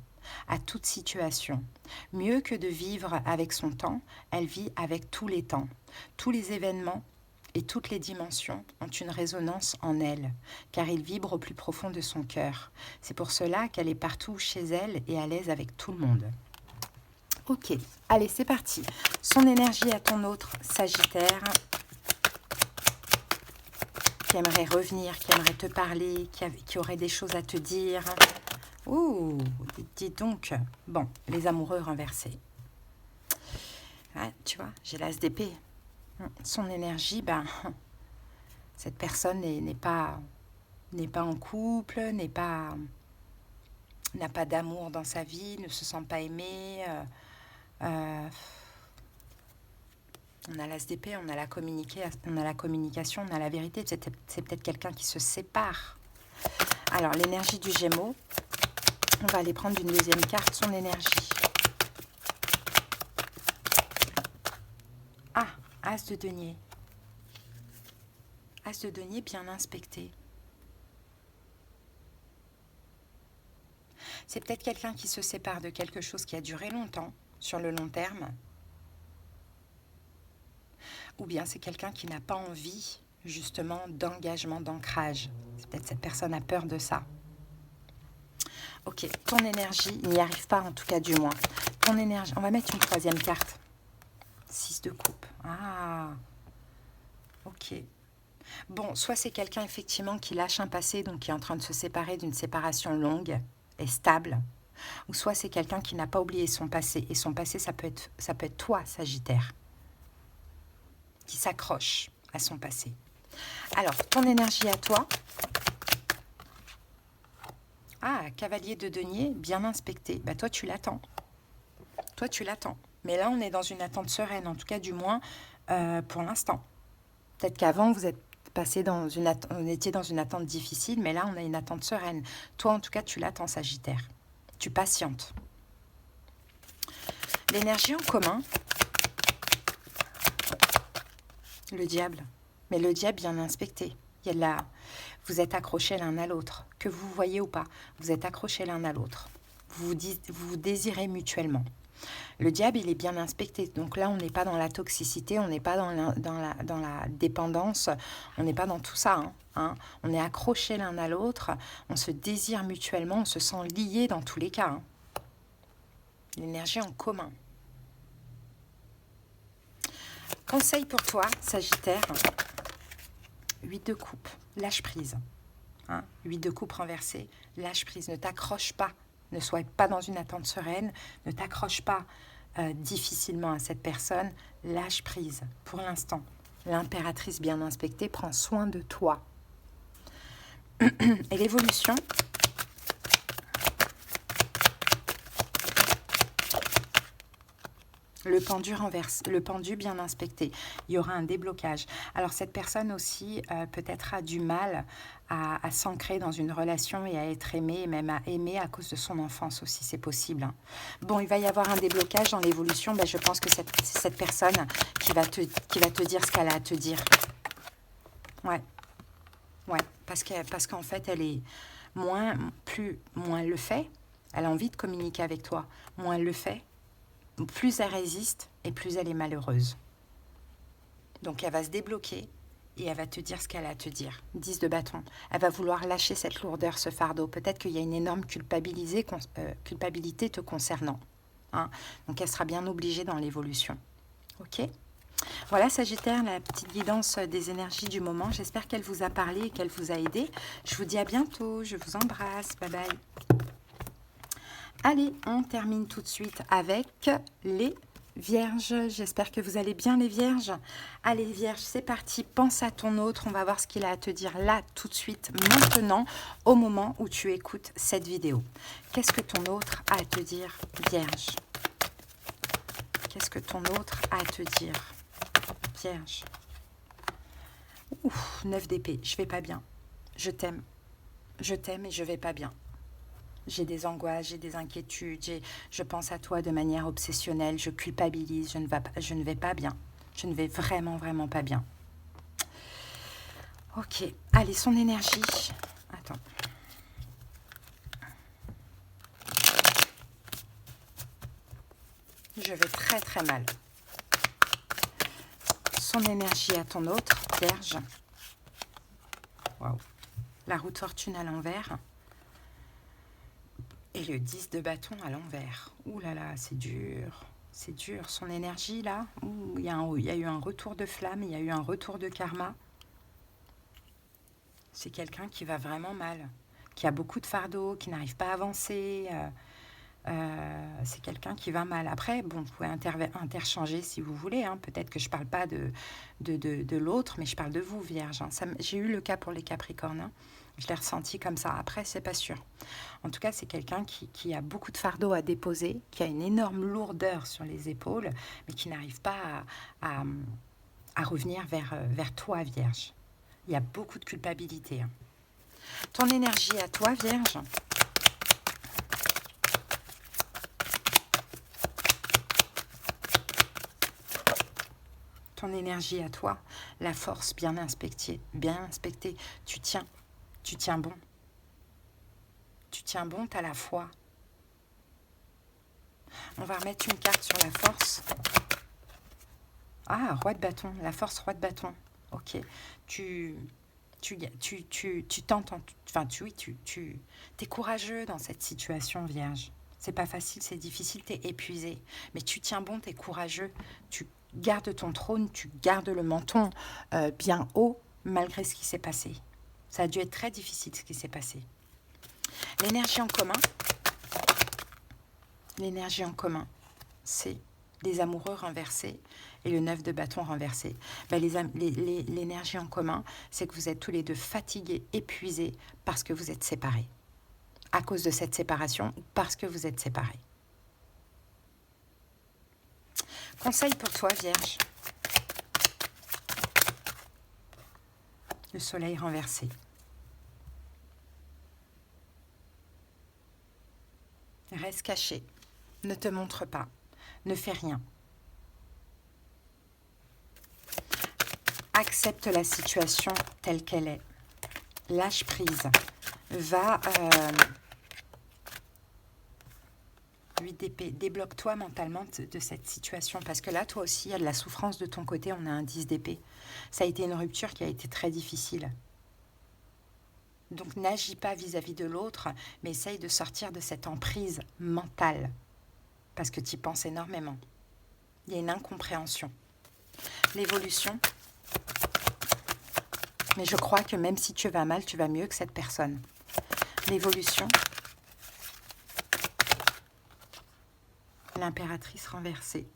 à toute situation. Mieux que de vivre avec son temps, elle vit avec tous les temps. Tous les événements et toutes les dimensions ont une résonance en elle, car ils vibrent au plus profond de son cœur. C'est pour cela qu'elle est partout chez elle et à l'aise avec tout le monde. Ok, allez, c'est parti. Son énergie à ton autre Sagittaire, qui aimerait revenir, qui aimerait te parler, qui aurait des choses à te dire. Ouh, dis donc. Bon, les amoureux renversés. Ah, tu vois, j'ai l'as d'épée. Son énergie, ben, cette personne n'est pas en couple, n'a pas d'amour dans sa vie, ne se sent pas aimé. On a l'as d'épée, on a la communication, on a la vérité. C'est peut-être quelqu'un qui se sépare. Alors, l'énergie du Gémeaux, on va aller prendre une deuxième carte, son énergie. Ah, As de denier. As de denier bien inspecté. C'est peut-être quelqu'un qui se sépare de quelque chose qui a duré longtemps, sur le long terme. Ou bien c'est quelqu'un qui n'a pas envie, justement, d'engagement, d'ancrage. Peut-être cette personne a peur de ça. Ok, ton énergie, il n'y arrive pas en tout cas du moins. Ton énergie, on va mettre une troisième carte. 6 de coupe. Ah, ok. Bon, soit c'est quelqu'un effectivement qui lâche un passé, donc qui est en train de se séparer d'une séparation longue et stable. Ou soit c'est quelqu'un qui n'a pas oublié son passé. Et son passé, ça peut être toi, Sagittaire, qui s'accroche à son passé. Alors, ton énergie à toi. Ah, cavalier de denier, bien inspecté. Bah, toi, tu l'attends. Toi, tu l'attends. Mais là, on est dans une attente sereine, en tout cas, du moins, pour l'instant. Peut-être qu'avant, vous êtes passé on était dans une attente difficile, mais là, on a une attente sereine. Toi, en tout cas, tu l'attends, Sagittaire. Tu patientes. L'énergie en commun. Le diable. Mais le diable bien inspecté. Il y a là, vous êtes accrochés l'un à l'autre. Que vous voyez ou pas, vous êtes accrochés l'un à l'autre. Vous vous désirez mutuellement. Le diable, il est bien inspecté. Donc là, on n'est pas dans la toxicité, on n'est pas dans la dépendance, on n'est pas dans tout ça. Hein. On est accrochés l'un à l'autre, on se désire mutuellement, on se sent liés dans tous les cas. Hein. L'énergie en commun. Conseil pour toi, Sagittaire. 8 de coupe, lâche prise. 8 de coupe renversé, lâche prise. Ne t'accroche pas, ne sois pas dans une attente sereine, ne t'accroche pas difficilement à cette personne, lâche prise pour l'instant. L'impératrice bien inspectée prend soin de toi. Et l'évolution, le pendu bien inspecté. Il y aura un déblocage. Alors cette personne aussi peut-être a du mal à s'ancrer dans une relation et à être aimée, et même à aimer à cause de son enfance aussi, c'est possible. Hein. Bon, il va y avoir un déblocage dans l'évolution. Ben, je pense que c'est cette personne qui va te dire ce qu'elle a à te dire. Ouais, ouais, parce qu'en fait, elle est moins elle le fait, elle a envie de communiquer avec toi, moins elle le fait, plus elle résiste et plus elle est malheureuse. Donc elle va se débloquer et elle va te dire ce qu'elle a à te dire. 10 de bâton. Elle va vouloir lâcher cette lourdeur, ce fardeau. Peut-être qu'il y a une énorme culpabilité te concernant. Hein. Donc elle sera bien obligée dans l'évolution. Ok ? Voilà Sagittaire, la petite guidance des énergies du moment. J'espère qu'elle vous a parlé et qu'elle vous a aidé. Je vous dis à bientôt. Je vous embrasse. Bye bye. Allez, on termine tout de suite avec les Vierges. J'espère que vous allez bien les Vierges. Allez Vierges, c'est parti. Pense à ton autre. On va voir ce qu'il a à te dire là, tout de suite, maintenant, au moment où tu écoutes cette vidéo. Qu'est-ce que ton autre a à te dire, Vierge? Qu'est-ce que ton autre a à te dire, Vierge? Ouf, 9 d'épée. Je vais pas bien. Je t'aime. Je t'aime et je vais pas bien. J'ai des angoisses, j'ai des inquiétudes, je pense à toi de manière obsessionnelle, je culpabilise, je ne vais pas bien. Je ne vais vraiment, vraiment pas bien. Ok, allez, son énergie. Attends. Je vais très, très mal. Son énergie à ton autre, Vierge. Waouh. La roue de fortune à l'envers. Et le 10 de bâton à l'envers. Ouh là là, c'est dur. C'est dur. Son énergie, là, il y a eu un retour de flamme, il y a eu un retour de karma. C'est quelqu'un qui va vraiment mal, qui a beaucoup de fardeaux, qui n'arrive pas à avancer. C'est quelqu'un qui va mal. Après, bon, vous pouvez interchanger si vous voulez. Hein. Peut-être que je ne parle pas de l'autre, mais je parle de vous, Vierge. Hein. J'ai eu le cas pour les Capricornes. Hein. Je l'ai ressenti comme ça. Après, c'est pas sûr. En tout cas, c'est quelqu'un qui a beaucoup de fardeaux à déposer, qui a une énorme lourdeur sur les épaules, mais qui n'arrive pas à revenir vers toi, Vierge. Il y a beaucoup de culpabilité. Hein. Ton énergie à toi, Vierge. Ton énergie à toi, la force bien inspectée, tu tiens bon. Tu tiens bon, tu as la foi. On va remettre une carte sur la force. Ah, roi de bâton, la force roi de bâton. Ok, tu tentes, enfin tu es courageux dans cette situation, Vierge. C'est pas facile, c'est difficile, tu es épuisé. Mais tu tiens bon, tu es courageux, tu gardes ton trône, tu gardes le menton bien haut, malgré ce qui s'est passé. Ça a dû être très difficile, ce qui s'est passé. L'énergie en commun, c'est les amoureux renversés et le 9 de bâton renversé. Ben, l'énergie en commun, c'est que vous êtes tous les deux fatigués, épuisés, parce que vous êtes séparés. À cause de cette séparation, ou parce que vous êtes séparés. Conseil pour toi, Vierge. Le soleil renversé. Reste caché. Ne te montre pas. Ne fais rien. Accepte la situation telle qu'elle est. Lâche prise. Va... 8 d'épée. Débloque-toi mentalement de cette situation. Parce que là, toi aussi, il y a de la souffrance de ton côté. On a un 10 d'épée. Ça a été une rupture qui a été très difficile. Donc, n'agis pas vis-à-vis de l'autre, mais essaye de sortir de cette emprise mentale. Parce que tu y penses énormément. Il y a une incompréhension. L'évolution. Mais je crois que même si tu vas mal, tu vas mieux que cette personne. L'évolution. L'impératrice renversée.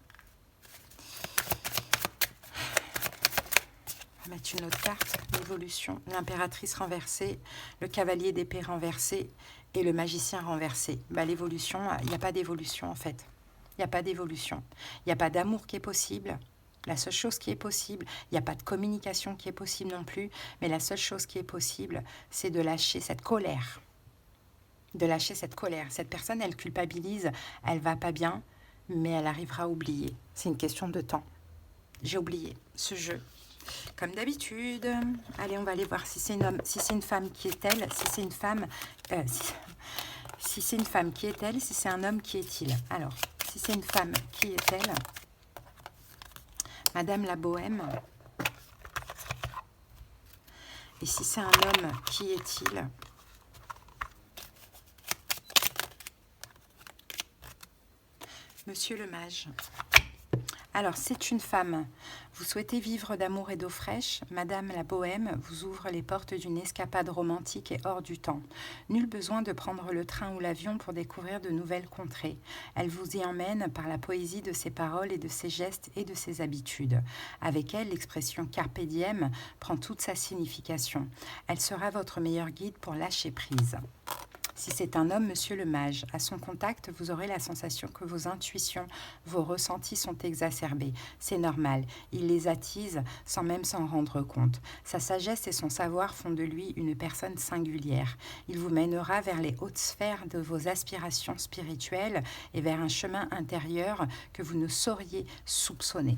On va mettre une autre carte. L'évolution. L'impératrice renversée. Le cavalier d'épée renversé. Et le magicien renversé. Bah, l'évolution, il n'y a pas d'évolution en fait. Il n'y a pas d'évolution. Il n'y a pas d'amour qui est possible. La seule chose qui est possible, il n'y a pas de communication qui est possible non plus, mais la seule chose qui est possible, c'est de lâcher cette colère. De lâcher cette colère. Cette personne, elle culpabilise, elle va pas bien, mais elle arrivera à oublier. C'est une question de temps. J'ai oublié ce jeu. Comme d'habitude. Allez, on va aller voir si c'est un homme, si c'est une femme, qui est-elle? Si c'est une femme, si c'est une femme, qui est-elle? Si c'est un homme, qui est-il? Alors, si c'est une femme, qui est-elle? Madame la Bohème. Et si c'est un homme, qui est-il? Monsieur le Mage. Alors, c'est une femme. Vous souhaitez vivre d'amour et d'eau fraîche? Madame la Bohème vous ouvre les portes d'une escapade romantique et hors du temps. Nul besoin de prendre le train ou l'avion pour découvrir de nouvelles contrées. Elle vous y emmène par la poésie de ses paroles et de ses gestes et de ses habitudes. Avec elle, l'expression carpe diem prend toute sa signification. Elle sera votre meilleur guide pour lâcher prise. Si c'est un homme, monsieur le Mage, à son contact, vous aurez la sensation que vos intuitions, vos ressentis sont exacerbés. C'est normal, il les attise sans même s'en rendre compte. Sa sagesse et son savoir font de lui une personne singulière. Il vous mènera vers les hautes sphères de vos aspirations spirituelles et vers un chemin intérieur que vous ne sauriez soupçonner.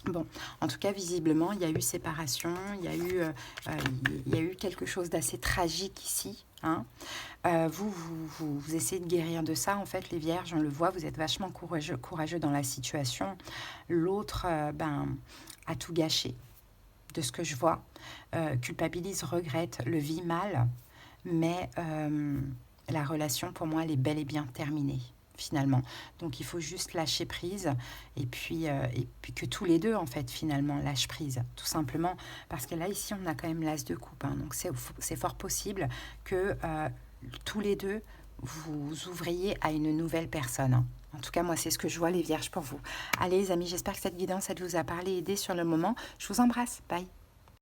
Bon, en tout cas, visiblement, il y a eu séparation, il y a eu quelque chose d'assez tragique ici. Hein. Vous essayez de guérir de ça, en fait, les vierges, on le voit, vous êtes vachement courageux dans la situation. L'autre, a tout gâché, de ce que je vois. Culpabilise, regrette, le vit mal, mais la relation, pour moi, elle est bel et bien terminée. Finalement, donc il faut juste lâcher prise et puis que tous les deux en fait finalement lâchent prise, tout simplement parce que là ici on a quand même l'as de coupe, hein, donc c'est fort possible que tous les deux vous ouvriez à une nouvelle personne, hein. En tout cas, moi, c'est ce que je vois, les vierges, pour vous. Allez, les amis, j'espère que cette guidance, elle vous a parlé, aidé sur le moment. Je vous embrasse. Bye.